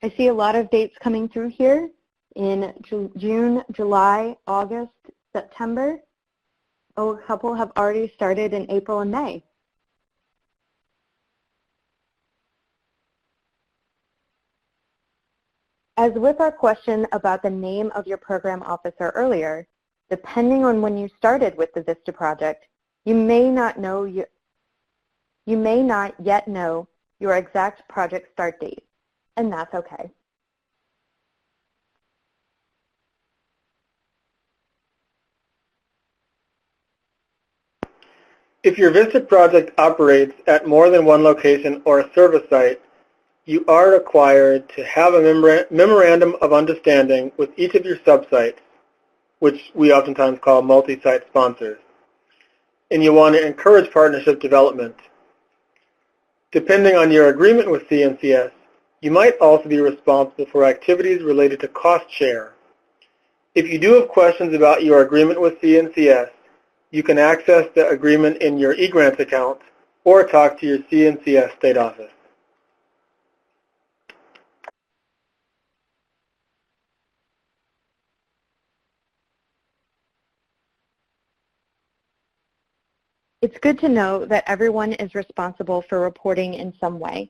I see a lot of dates coming through here in June, July, August, September. Oh, a couple have already started in April and May. As with our question about the name of your program officer earlier, depending on when you started with the VISTA project, you may not yet know your exact project start date, and that's okay. If your VISTA project operates at more than one location or a service site, you are required to have a memorandum of understanding with each of your subsites, which we oftentimes call multi-site sponsors. And you want to encourage partnership development. Depending on your agreement with CNCS, you might also be responsible for activities related to cost share. If you do have questions about your agreement with CNCS, you can access the agreement in your eGrants account or talk to your CNCS state office. It's good to know that everyone is responsible for reporting in some way.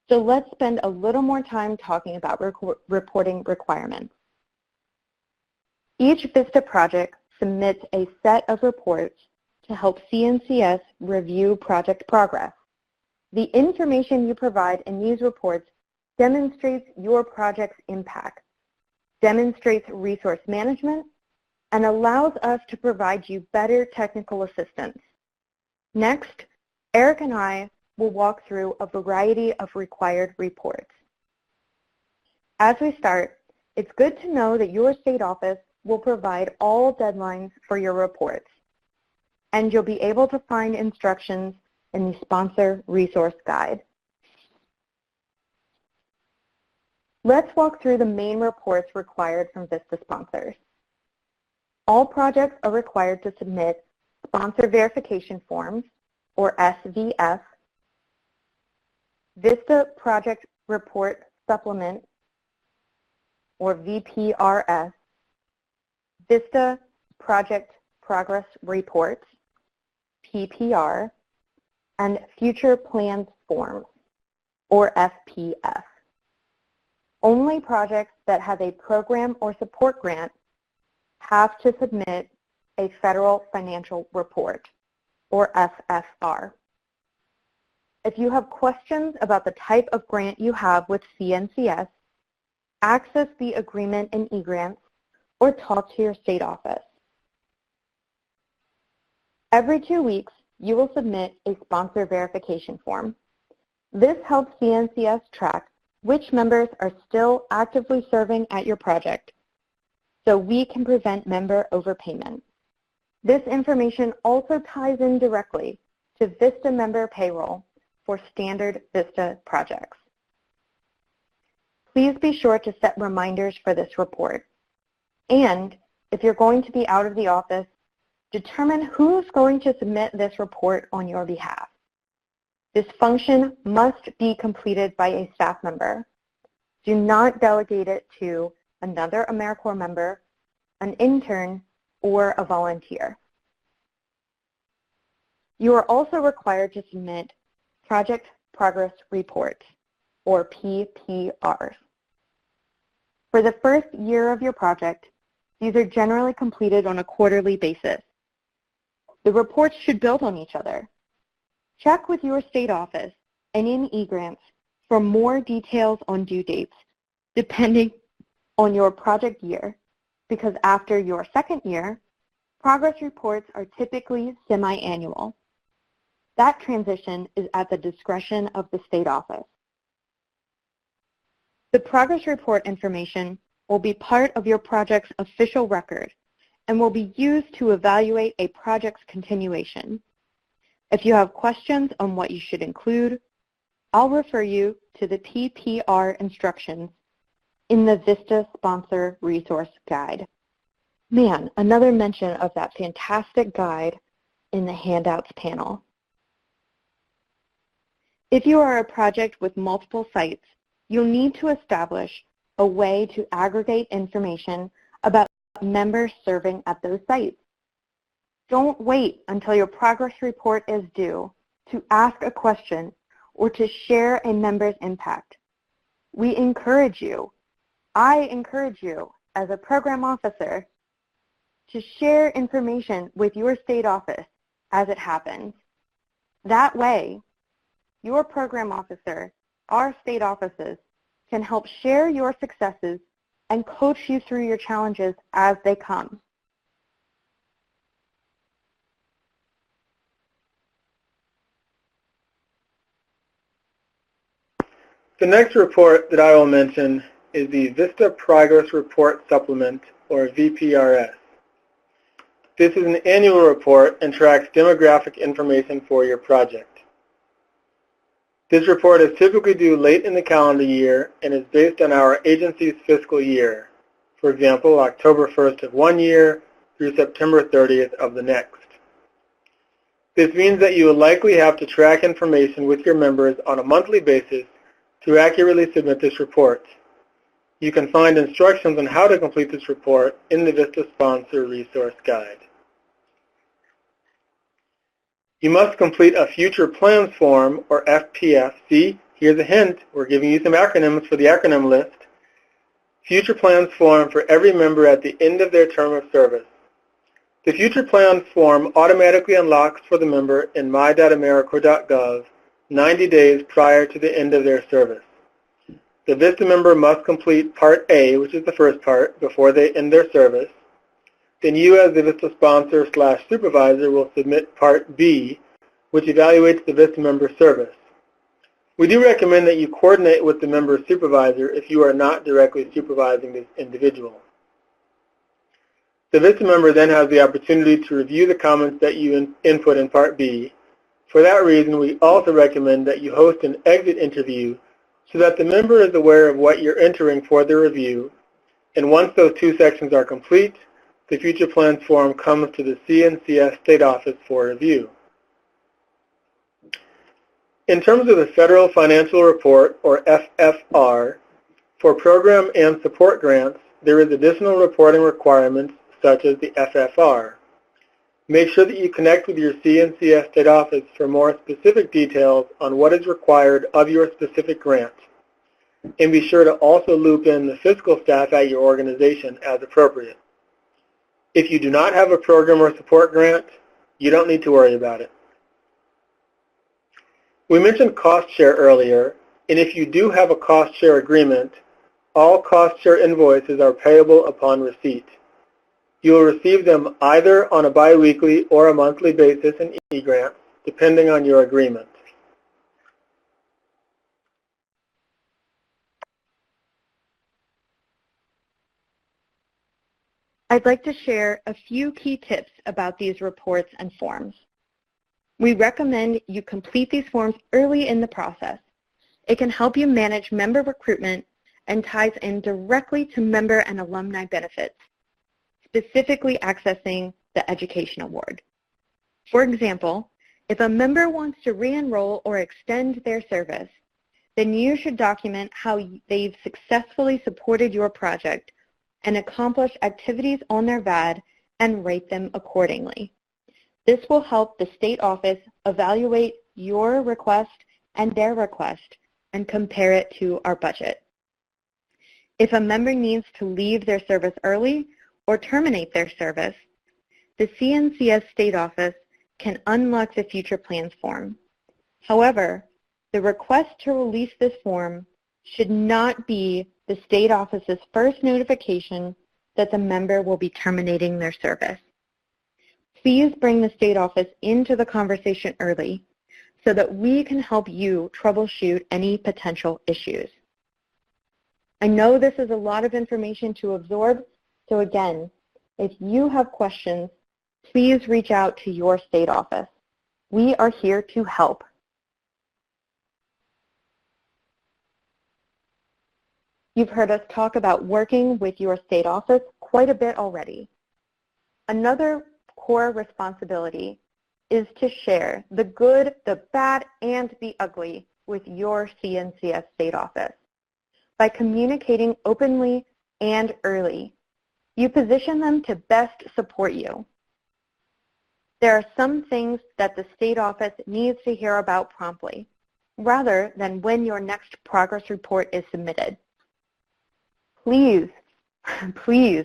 So let's spend a little more time talking about reporting requirements. Each VISTA project submits a set of reports to help CNCS review project progress. The information you provide in these reports demonstrates your project's impact, demonstrates resource management, and allows us to provide you better technical assistance. Next, Eric and I will walk through a variety of required reports. As we start, it's good to know that your state office will provide all deadlines for your reports, and you'll be able to find instructions in the Sponsor Resource Guide. Let's walk through the main reports required from VISTA sponsors. All projects are required to submit Sponsor Verification Forms, or SVF, VISTA Project Report Supplement, or VPRS, VISTA Project Progress Reports, PPR, and Future Plans Forms, or FPF. Only projects that have a program or support grant have to submit a Federal Financial Report, or FFR. If you have questions about the type of grant you have with CNCS, access the agreement in eGrants or talk to your state office. Every 2 weeks, you will submit a sponsor verification form. This helps CNCS track which members are still actively serving at your project, so we can prevent member overpayment. This information also ties in directly to VISTA member payroll for standard VISTA projects. Please be sure to set reminders for this report. And if you're going to be out of the office, determine who's going to submit this report on your behalf. This function must be completed by a staff member. Do not delegate it to another AmeriCorps member, an intern, or a volunteer. You are also required to submit Project Progress Reports, or PPRs. For the first year of your project, these are generally completed on a quarterly basis. The reports should build on each other. Check with your state office and in eGrants for more details on due dates, depending on your project year, because after your second year, Progress reports are typically semi-annual. That transition is at the discretion of the state office. The progress report information will be part of your project's official record and will be used to evaluate a project's continuation. If you have questions on what you should include, I'll refer you to the PPR instructions in the VISTA Sponsor Resource Guide. Man, another mention of that fantastic guide in the handouts panel. If you are a project with multiple sites, you'll need to establish a way to aggregate information about members serving at those sites. Don't wait until your progress report is due to ask a question or to share a member's impact. We encourage you, I encourage you as a program officer to share information with your state office as it happens. That way, your program officer, our state offices, can help share your successes and coach you through your challenges as they come. The next report that I will mention is the VISTA Progress Report Supplement, or VPRS. This is an annual report and tracks demographic information for your project. This report is typically due late in the calendar year and is based on our agency's fiscal year. For example, October 1st of one year through September 30th of the next. This means that you will likely have to track information with your members on a monthly basis to accurately submit this report. You can find instructions on how to complete this report in the VISTA Sponsor Resource Guide. You must complete a Future Plans Form, or FPF. See, here's a hint. We're giving you some acronyms for the acronym list. Future Plans Form for every member at the end of their term of service. The Future Plans Form automatically unlocks for the member in my.americorps.gov 90 days prior to the end of their service. The VISTA member must complete Part A, which is the first part, before they end their service. Then you, as the VISTA sponsor/supervisor, will submit Part B, which evaluates the VISTA member's service. We do recommend that you coordinate with the member's supervisor if you are not directly supervising this individual. The VISTA member then has the opportunity to review the comments that you input in Part B. For that reason, we also recommend that you host an exit interview so that the member is aware of what you're entering for the review, and once those two sections are complete, the Future Plans Form comes to the CNCS State Office for review. In terms of the Federal Financial Report, or FFR, for program and support grants, there is additional reporting requirements such as the FFR. Make sure that you connect with your CNCS State Office for more specific details on what is required of your specific grant. And be sure to also loop in the fiscal staff at your organization as appropriate. If you do not have a program or support grant, you don't need to worry about it. We mentioned cost share earlier, and if you do have a cost share agreement, all cost share invoices are payable upon receipt. You will receive them either on a biweekly or a monthly basis in eGrants, depending on your agreement. I'd like to share a few key tips about these reports and forms. We recommend you complete these forms early in the process. It can help you manage member recruitment and ties in directly to member and alumni benefits, specifically accessing the Education Award. For example, if a member wants to re-enroll or extend their service, then you should document how they've successfully supported your project and accomplish activities on their VAD and rate them accordingly. This will help the state office evaluate your request and their request and compare it to our budget. If a member needs to leave their service early or terminate their service, the CNCS State Office can unlock the Future Plans form. However, the request to release this form should not be the state office's first notification that the member will be terminating their service. Please bring the state office into the conversation early so that we can help you troubleshoot any potential issues. I know this is a lot of information to absorb, so again, if you have questions, please reach out to your state office. We are here to help. You've heard us talk about working with your state office quite a bit already. Another core responsibility is to share the good, the bad, and the ugly with your CNCS state office. By communicating openly and early, you position them to best support you. There are some things that the state office needs to hear about promptly, rather than when your next progress report is submitted. Please, please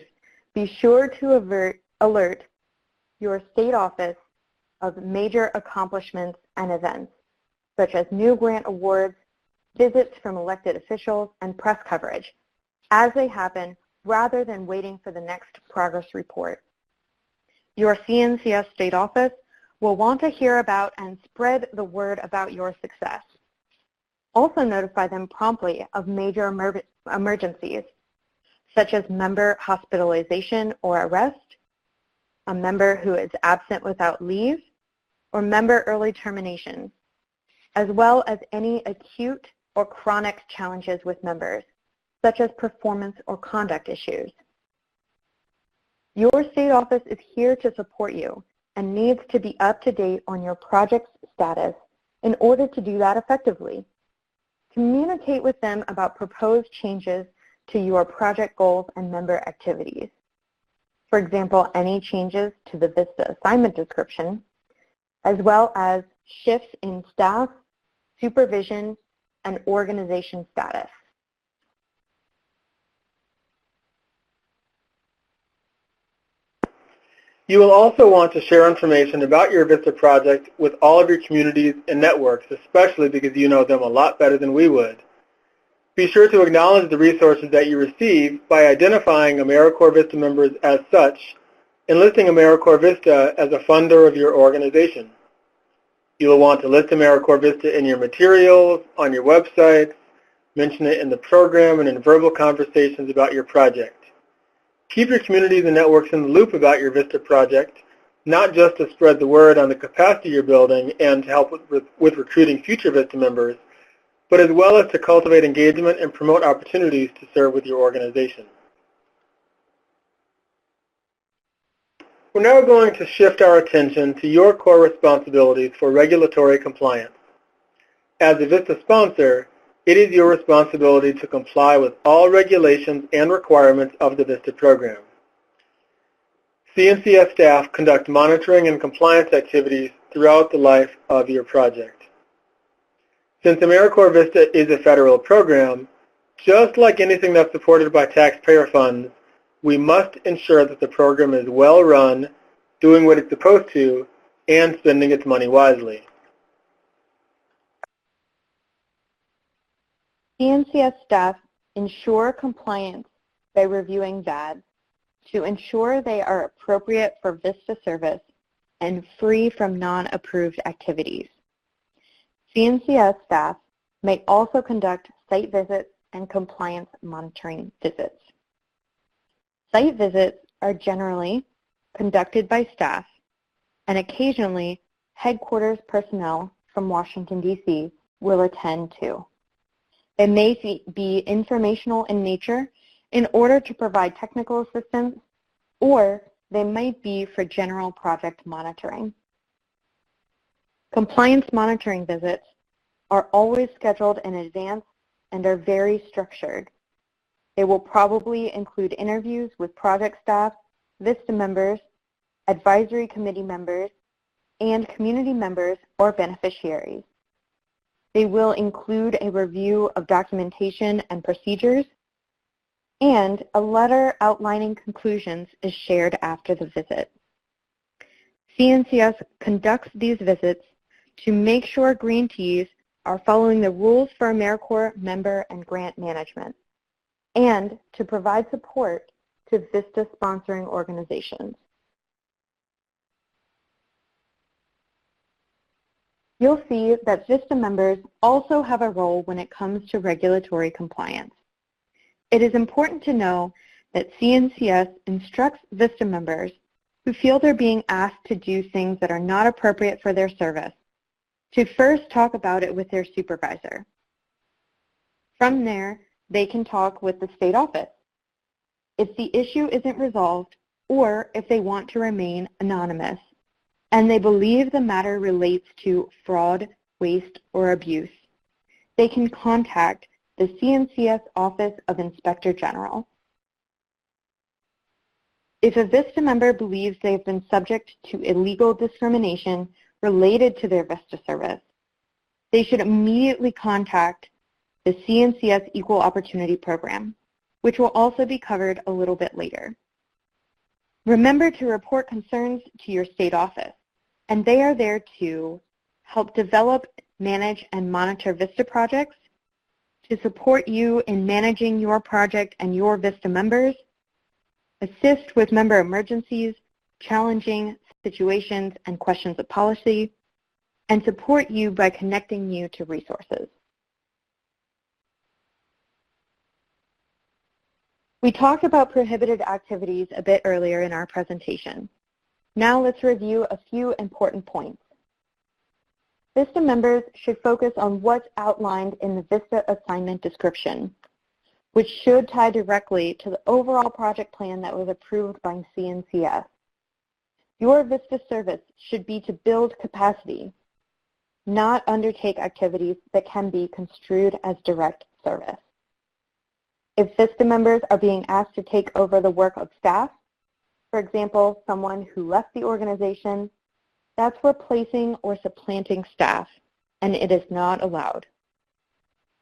be sure to alert your state office of major accomplishments and events, such as new grant awards, visits from elected officials, and press coverage, as they happen rather than waiting for the next progress report. Your CNCS state office will want to hear about and spread the word about your success. Also notify them promptly of major emergencies, such as member hospitalization or arrest, a member who is absent without leave, or member early termination, as well as any acute or chronic challenges with members, such as performance or conduct issues. Your state office is here to support you and needs to be up to date on your project's status in order to do that effectively. Communicate with them about proposed changes to your project goals and member activities. For example, any changes to the VISTA assignment description, as well as shifts in staff, supervision, and organization status. You will also want to share information about your VISTA project with all of your communities and networks, especially because you know them a lot better than we would. Be sure to acknowledge the resources that you receive by identifying AmeriCorps VISTA members as such and listing AmeriCorps VISTA as a funder of your organization. You will want to list AmeriCorps VISTA in your materials, on your website, mention it in the program and in verbal conversations about your project. Keep your communities and networks in the loop about your VISTA project, not just to spread the word on the capacity you're building and to help with recruiting future VISTA members, but as well as to cultivate engagement and promote opportunities to serve with your organization. We're now going to shift our attention to your core responsibilities for regulatory compliance. As a VISTA sponsor, it is your responsibility to comply with all regulations and requirements of the VISTA program. CNCS staff conduct monitoring and compliance activities throughout the life of your project. Since AmeriCorps VISTA is a federal program, just like anything that's supported by taxpayer funds, we must ensure that the program is well run, doing what it's supposed to, and spending its money wisely. CNCS staff ensure compliance by reviewing VADs to ensure they are appropriate for VISTA service and free from non-approved activities. CNCS staff may also conduct site visits and compliance monitoring visits. Site visits are generally conducted by staff, and occasionally headquarters personnel from Washington, D.C. will attend too. They may be informational in nature in order to provide technical assistance, or they might be for general project monitoring. Compliance monitoring visits are always scheduled in advance and are very structured. They will probably include interviews with project staff, VISTA members, advisory committee members, and community members or beneficiaries. They will include a review of documentation and procedures, and a letter outlining conclusions is shared after the visit. CNCS conducts these visits to make sure grantees are following the rules for AmeriCorps member and grant management, and to provide support to VISTA sponsoring organizations. you'll see that VISTA members also have a role when it comes to regulatory compliance. It is important to know that CNCS instructs VISTA members who feel they're being asked to do things that are not appropriate for their service to first talk about it with their supervisor. From there, they can talk with the state office. If the issue isn't resolved, or if they want to remain anonymous, and they believe the matter relates to fraud, waste, or abuse, they can contact the CNCS Office of Inspector General. If a VISTA member believes they have been subject to illegal discrimination related to their VISTA service, they should immediately contact the CNCS Equal Opportunity Program, which will also be covered a little bit later. Remember to report concerns to your state office, and they are there to help develop, manage, and monitor VISTA projects, to support you in managing your project and your VISTA members, assist with member emergencies, challenging situations and questions of policy, and support you by connecting you to resources. We talked about prohibited activities a bit earlier in our presentation. Now let's review a few important points. VISTA members should focus on what's outlined in the VISTA assignment description, which should tie directly to the overall project plan that was approved by CNCS. Your VISTA service should be to build capacity, not undertake activities that can be construed as direct service. If VISTA members are being asked to take over the work of staff, for example, someone who left the organization, that's replacing or supplanting staff, and it is not allowed.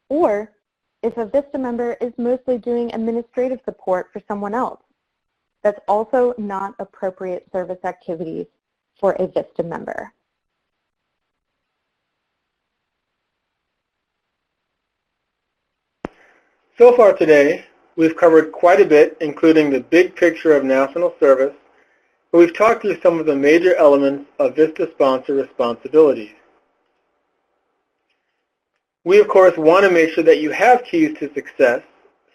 Or if a VISTA member is mostly doing administrative support for someone else, that's also not appropriate service activities for a VISTA member. So far today, we've covered quite a bit, including the big picture of national service, and we've talked through some of the major elements of VISTA sponsor responsibilities. We, of course, want to make sure that you have keys to success,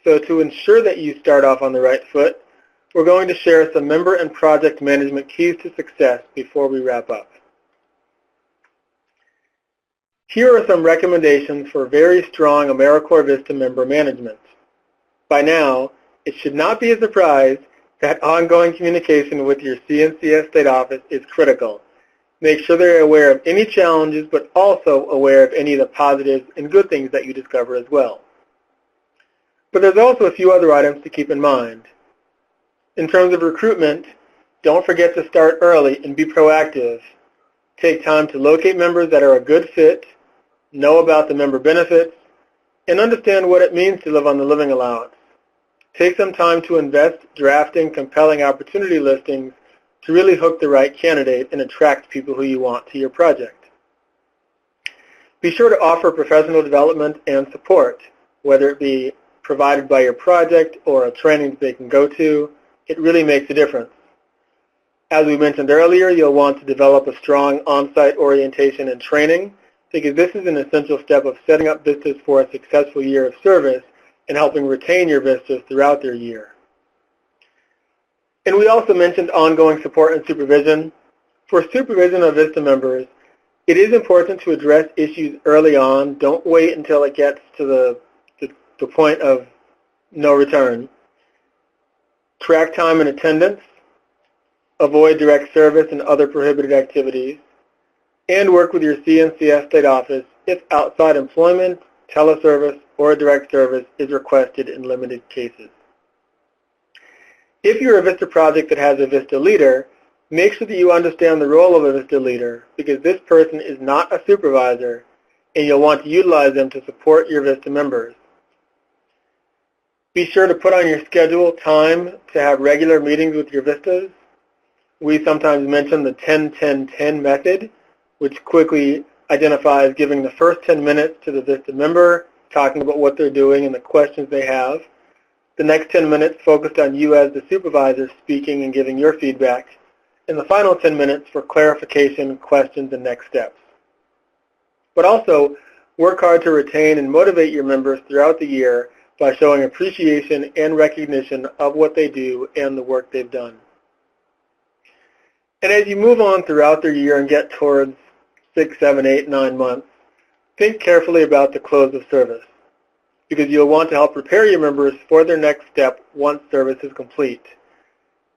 so to ensure that you start off on the right foot, we're going to share some member and project management keys to success before we wrap up. Here are some recommendations for very strong AmeriCorps VISTA member management. By now, it should not be a surprise that ongoing communication with your CNCS state office is critical. Make sure they're aware of any challenges, but also aware of any of the positives and good things that you discover as well. But there's also a few other items to keep in mind. In terms of recruitment, don't forget to start early and be proactive. Take time to locate members that are a good fit, know about the member benefits, and understand what it means to live on the living allowance. Take some time to invest drafting compelling opportunity listings to really hook the right candidate and attract people who you want to your project. Be sure to offer professional development and support, whether it be provided by your project or a training that they can go to. It really makes a difference. As we mentioned earlier, you'll want to develop a strong on-site orientation and training, because this is an essential step of setting up VISTAs for a successful year of service and helping retain your VISTAs throughout their year. And we also mentioned ongoing support and supervision. For supervision of VISTA members, it is important to address issues early on. Don't wait until it gets to the point of no return. Track time and attendance, avoid direct service and other prohibited activities, and work with your CNCS state office if outside employment, teleservice, or direct service is requested in limited cases. If you're a VISTA project that has a VISTA leader, make sure that you understand the role of a VISTA leader, because this person is not a supervisor, and you'll want to utilize them to support your VISTA members. Be sure to put on your schedule time to have regular meetings with your VISTAs. We sometimes mention the 10-10-10 method, which quickly identifies giving the first 10 minutes to the VISTA member, talking about what they're doing and the questions they have. The next 10 minutes focused on you as the supervisor speaking and giving your feedback. And the final 10 minutes for clarification, questions, and next steps. but also work hard to retain and motivate your members throughout the year by showing appreciation and recognition of what they do and the work they've done. And as you move on throughout the year and get towards 6, 7, 8, 9 months, think carefully about the close of service, because you'll want to help prepare your members for their next step once service is complete.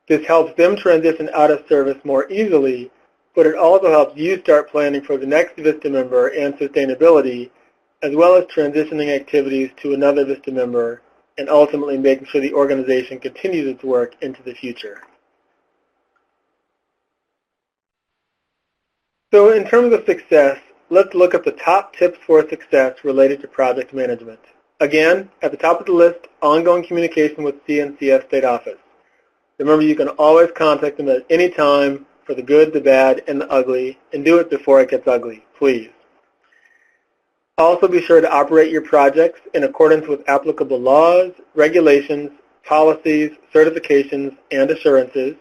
This helps them transition out of service more easily, but it also helps you start planning for the next VISTA member and sustainability, as well as transitioning activities to another VISTA member, and ultimately making sure the organization continues its work into the future. So in terms of success, let's look at the top tips for success related to project management. Again, at the top of the list, ongoing communication with CNCF State Office. Remember, you can always contact them at any time for the good, the bad, and the ugly, and do it before it gets ugly, please. Also be sure to operate your projects in accordance with applicable laws, regulations, policies, certifications, and assurances,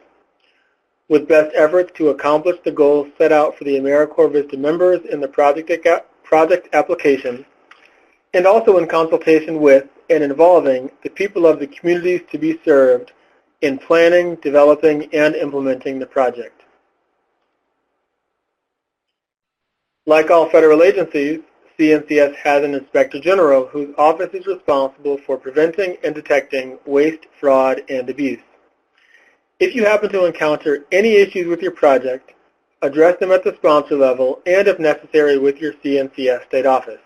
with best efforts to accomplish the goals set out for the AmeriCorps VISTA members in the project application, and also in consultation with and involving the people of the communities to be served in planning, developing, and implementing the project. Like all federal agencies, CNCS has an Inspector General whose office is responsible for preventing and detecting waste, fraud, and abuse. If you happen to encounter any issues with your project, address them at the sponsor level and, if necessary, with your CNCS state office.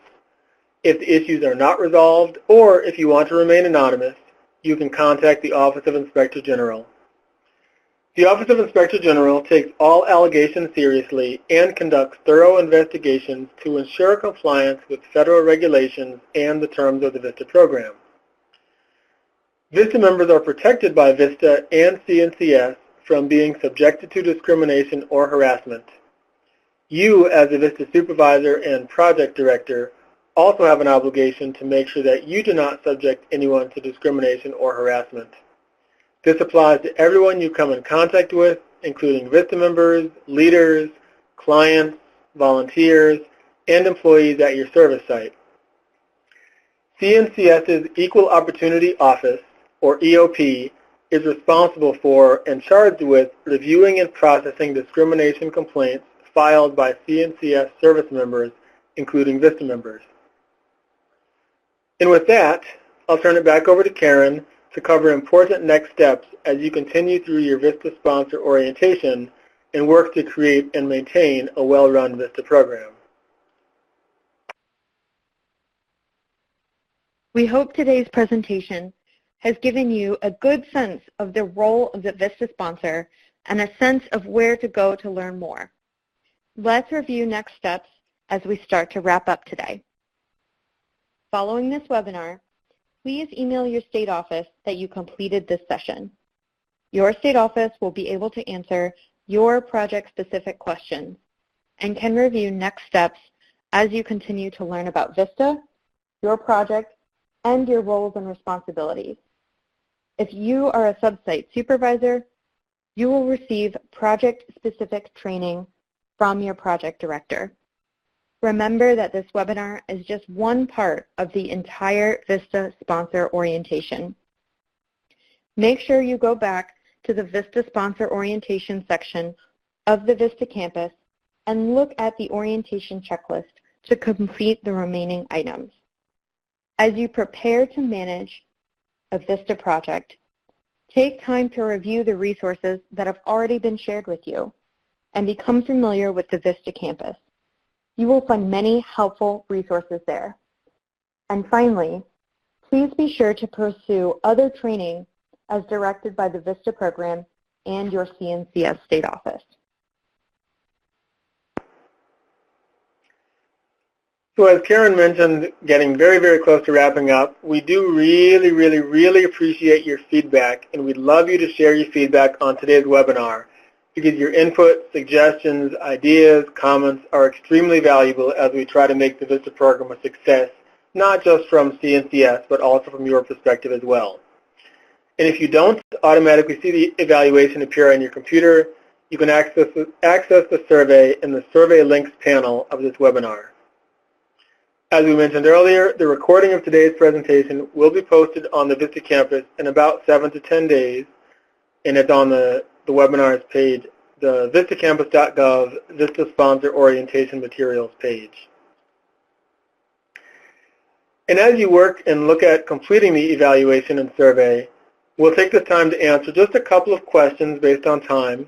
If the issues are not resolved, or if you want to remain anonymous, you can contact the Office of Inspector General. The Office of Inspector General takes all allegations seriously and conducts thorough investigations to ensure compliance with federal regulations and the terms of the VISTA program. VISTA members are protected by VISTA and CNCS from being subjected to discrimination or harassment. You, as a VISTA supervisor and project director, also have an obligation to make sure that you do not subject anyone to discrimination or harassment. This applies to everyone you come in contact with, including VISTA members, leaders, clients, volunteers, and employees at your service site. CNCS's Equal Opportunity Office, or EOP, is responsible for and charged with reviewing and processing discrimination complaints filed by CNCS service members, including VISTA members. And with that, I'll turn it back over to Karen to cover important next steps as you continue through your VISTA sponsor orientation and work to create and maintain a well-run VISTA program. We hope today's presentation has given you a good sense of the role of the VISTA sponsor and a sense of where to go to learn more. Let's review next steps as we start to wrap up today. Following this webinar, please email your state office that you completed this session. Your state office will be able to answer your project-specific questions and can review next steps as you continue to learn about VISTA, your project, and your roles and responsibilities. If you are a sub-site supervisor, you will receive project-specific training from your project director. Remember that this webinar is just one part of the entire VISTA sponsor orientation. Make sure you go back to the VISTA sponsor orientation section of the VISTA campus and look at the orientation checklist to complete the remaining items. As you prepare to manage a VISTA project, take time to review the resources that have already been shared with you and become familiar with the VISTA campus. You will find many helpful resources there. And finally, please be sure to pursue other training as directed by the VISTA program and your CNCS state office. So as Karen mentioned, getting very, very close to wrapping up, we do really appreciate your feedback, and we'd love you to share your feedback on today's webinar, because your input, suggestions, ideas, comments are extremely valuable as we try to make the VISTA program a success, not just from CNCS, but also from your perspective as well. And if you don't automatically see the evaluation appear on your computer, you can access the survey in the Survey Links panel of this webinar. As we mentioned earlier, the recording of today's presentation will be posted on the VISTA campus in about 7 to 10 days, and it's on the webinars page, the vistacampus.gov VISTA Sponsor Orientation Materials page. And as you work and look at completing the evaluation and survey, we'll take this time to answer just a couple of questions based on time.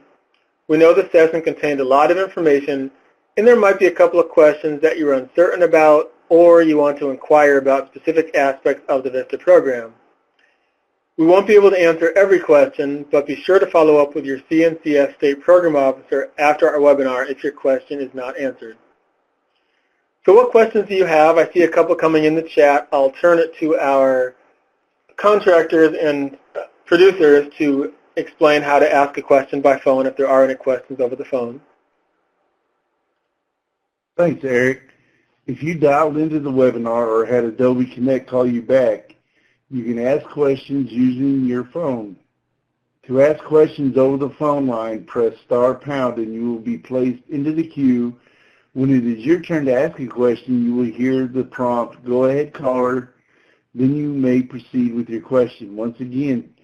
We know the session contained a lot of information, and there might be a couple of questions that you're uncertain about or you want to inquire about specific aspects of the VISTA program. We won't be able to answer every question, but be sure to follow up with your CNCS State Program Officer after our webinar if your question is not answered. So what questions do you have? I see a couple coming in the chat. I'll turn it to our contractors and producers to explain how to ask a question by phone if there are any questions over the phone. Thanks, Eric. If you dialed into the webinar or had Adobe Connect call you back, you can ask questions using your phone. To ask questions over the phone line, press *# and you will be placed into the queue. When it is your turn to ask a question, you will hear the prompt, "Go ahead, caller." Then you may proceed with your question. Once again,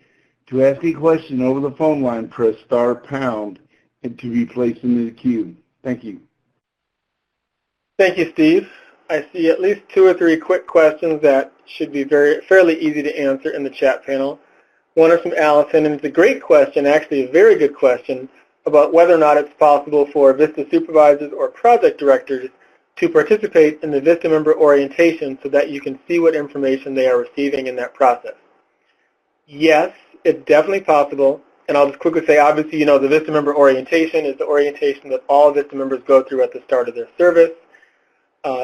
to ask a question over the phone line, press *# and to be placed into the queue. Thank you. Thank you, Steve. I see at least 2 or 3 quick questions that should be fairly easy to answer in the chat panel. One is from Allison, and it's a great question, actually a very good question, about whether or not it's possible for VISTA supervisors or project directors to participate in the VISTA member orientation so that you can see what information they are receiving in that process. Yes, it's definitely possible, and I'll just quickly say, obviously, you know, the VISTA member orientation is the orientation that all VISTA members go through at the start of their service.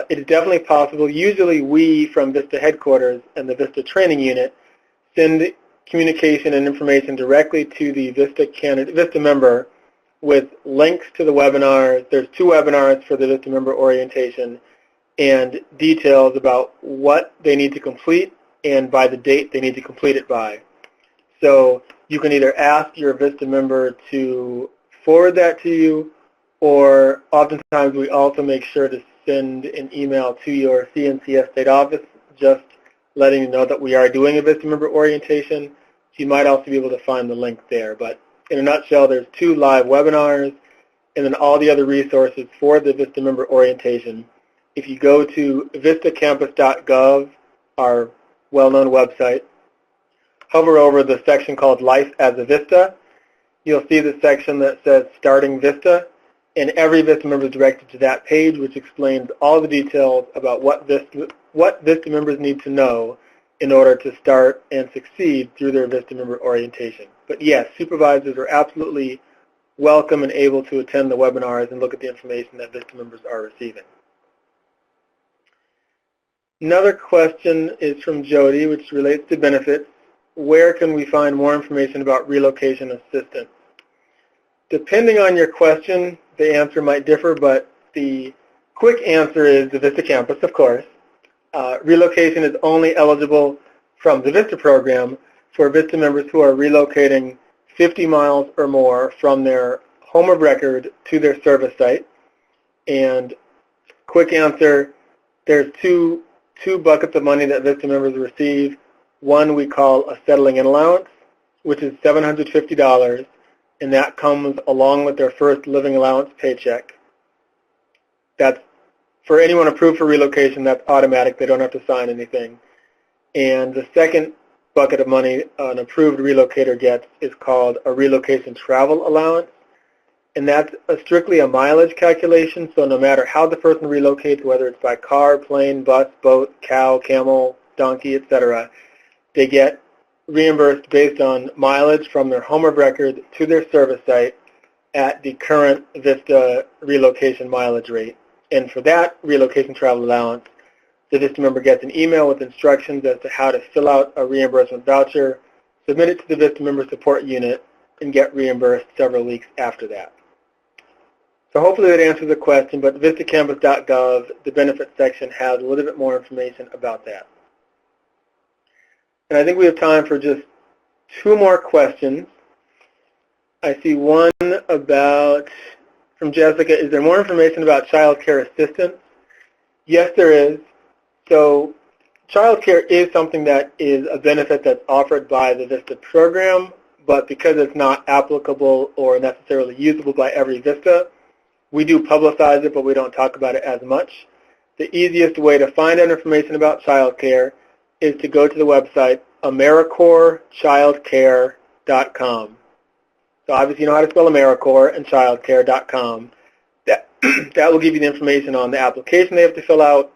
It is definitely possible. Usually we from VISTA headquarters and the VISTA training unit send communication and information directly to the VISTA member with links to the webinars. There's 2 webinars for the VISTA member orientation and details about what they need to complete and by the date they need to complete it by. So you can either ask your VISTA member to forward that to you, or oftentimes we also make sure to send an email to your CNCS state office just letting you know that we are doing a VISTA member orientation. You might also be able to find the link there. But in a nutshell, there's 2 live webinars and then all the other resources for the VISTA member orientation. If you go to vistacampus.gov, our well-known website, hover over the section called Life as a VISTA, you'll see the section that says Starting VISTA, and every VISTA member is directed to that page, which explains all the details about what VISTA members need to know in order to start and succeed through their VISTA member orientation. But yes, supervisors are absolutely welcome and able to attend the webinars and look at the information that VISTA members are receiving. Another question is from Jody, which relates to benefits. Where can we find more information about relocation assistance? Depending on your question, the answer might differ, but the quick answer is the VISTA campus, of course. Relocation is only eligible from the VISTA program for VISTA members who are relocating 50 miles or more from their home of record to their service site. And quick answer, there's two buckets of money that VISTA members receive. One we call a settling in allowance, which is $750. And that comes along with their first living allowance paycheck. That's for anyone approved for relocation, that's automatic. They don't have to sign anything. And the second bucket of money an approved relocator gets is called a relocation travel allowance. And that's strictly a mileage calculation, so no matter how the person relocates, whether it's by car, plane, bus, boat, cow, camel, donkey, etc., they get reimbursed based on mileage from their home of record to their service site at the current VISTA relocation mileage rate. And for that relocation travel allowance, the VISTA member gets an email with instructions as to how to fill out a reimbursement voucher, submit it to the VISTA member support unit, and get reimbursed several weeks after that. So hopefully that answers the question, but vistacampus.gov, the benefits section, has a little bit more information about that. And I think we have time for just 2 more questions. I see one from Jessica. Is there more information about child care assistance? Yes, there is. So childcare is something that is a benefit that's offered by the VISTA program, but because it's not applicable or necessarily usable by every VISTA, we do publicize it, but we don't talk about it as much. The easiest way to find out information about childcare is to go to the website AmeriCorps.childcare.com. So obviously you know how to spell AmeriCorps and childcare.com. That will give you the information on the application they have to fill out,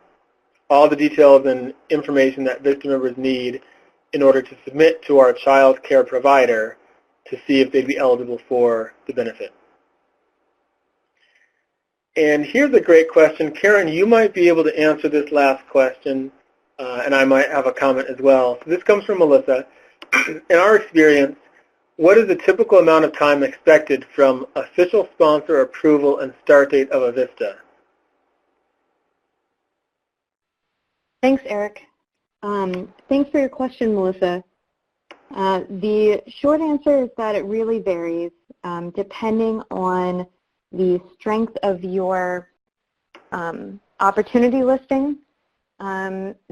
all the details and information that VISTA members need in order to submit to our child care provider to see if they'd be eligible for the benefit. And here's a great question. Karen, you might be able to answer this last question, and I might have a comment as well. So this comes from Melissa. In our experience, what is the typical amount of time expected from official sponsor approval and start date of a VISTA? Thanks, Eric. Thanks for your question, Melissa. The short answer is that it really varies depending on the strength of your opportunity listing,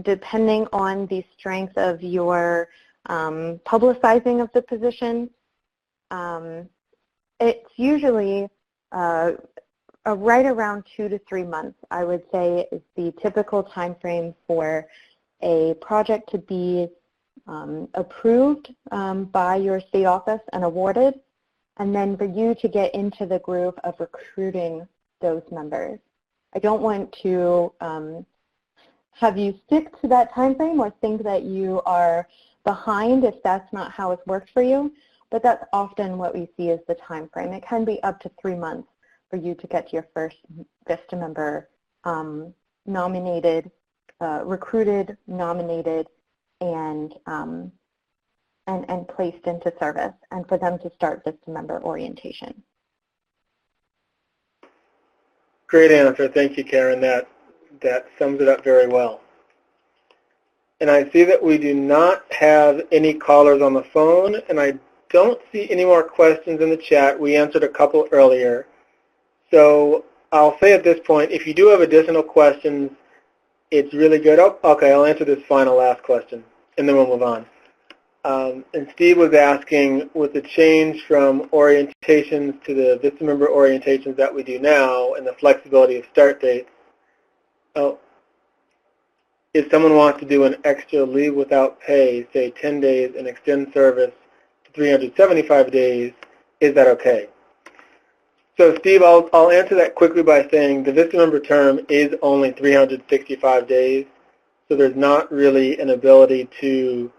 depending on the strength of your publicizing of the position. It's usually right around 2 to 3 months, I would say, is the typical time frame for a project to be approved by your state office and awarded, and then for you to get into the groove of recruiting those members. I don't want to have you stick to that time frame or think that you are behind if that's not how it's worked for you, but that's often what we see as the time frame. It can be up to 3 months for you to get to your first VISTA member nominated, recruited, nominated, and placed into service, and for them to start VISTA member orientation. Great answer. Thank you, Karen. That sums it up very well. And I see that we do not have any callers on the phone, and I don't see any more questions in the chat. We answered a couple earlier. So I'll say at this point, if you do have additional questions, it's really good. Oh, okay, I'll answer this final last question, and then we'll move on. And Steve was asking, with the change from orientations to the VISTA member orientations that we do now and the flexibility of start dates, if someone wants to do an extra leave without pay, say 10 days, and extend service to 375 days, is that okay? So Steve, I'll answer that quickly by saying the VISTA member term is only 365 days, so there's not really an ability to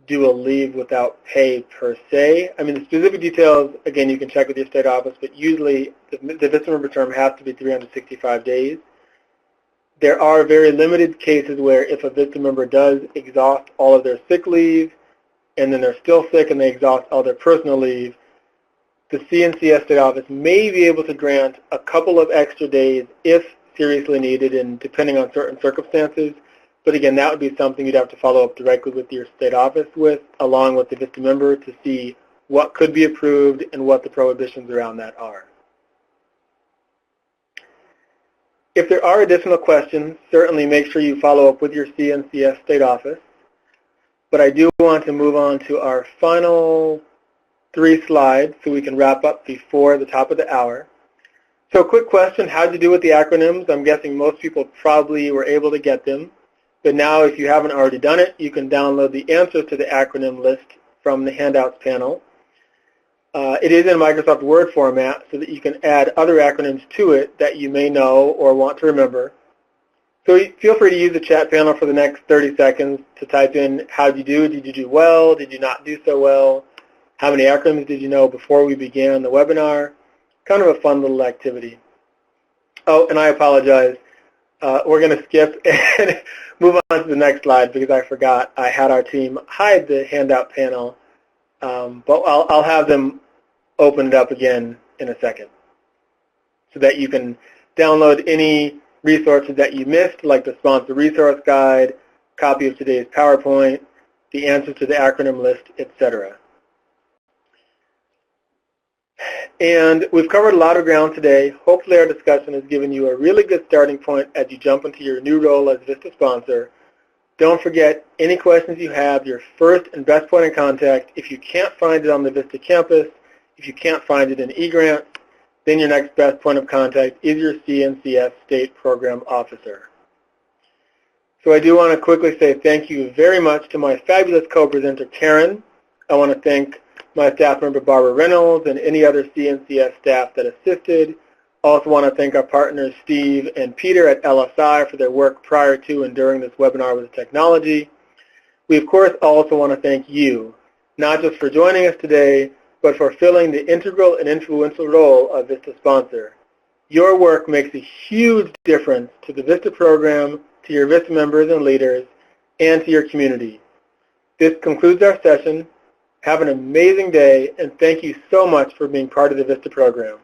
do a leave without pay per se. I mean, the specific details, again, you can check with your state office, but usually the VISTA member term has to be 365 days. There are very limited cases where if a VISTA member does exhaust all of their sick leave and then they're still sick and they exhaust all their personal leave, the CNCS state office may be able to grant a couple of extra days if seriously needed and depending on certain circumstances. But again, that would be something you'd have to follow up directly with your state office with, along with the VISTA member, to see what could be approved and what the prohibitions around that are. If there are additional questions, certainly make sure you follow up with your CNCS state office. But I do want to move on to our final 3 slides so we can wrap up before the top of the hour. So a quick question, how did you do with the acronyms? I'm guessing most people probably were able to get them. But now if you haven't already done it, you can download the answers to the acronym list from the handouts panel. It is in Microsoft Word format so that you can add other acronyms to it that you may know or want to remember. So feel free to use the chat panel for the next 30 seconds to type in how did you do? Did you do well? Did you not do so well? How many acronyms did you know before we began the webinar? Kind of a fun little activity. Oh, and I apologize. We're going to skip and move on to the next slide because I forgot I had our team hide the handout panel, but I'll have them open it up again in a second so that you can download any resources that you missed, like the sponsor resource guide, copy of today's PowerPoint, the answers to the acronym list, etc. And we've covered a lot of ground today. Hopefully our discussion has given you a really good starting point as you jump into your new role as VISTA sponsor. Don't forget, any questions you have, your first and best point of contact, if you can't find it on the VISTA campus, if you can't find it in eGrants, then your next best point of contact is your CNCS State Program Officer. So I do want to quickly say thank you very much to my fabulous co-presenter, Karen. I want to thank my staff member, Barbara Reynolds, and any other CNCS staff that assisted. I also want to thank our partners, Steve and Peter at LSI, for their work prior to and during this webinar with technology. We, of course, also want to thank you, not just for joining us today, but for filling the integral and influential role of VISTA sponsor. Your work makes a huge difference to the VISTA program, to your VISTA members and leaders, and to your community. This concludes our session. Have an amazing day, and thank you so much for being part of the VISTA program.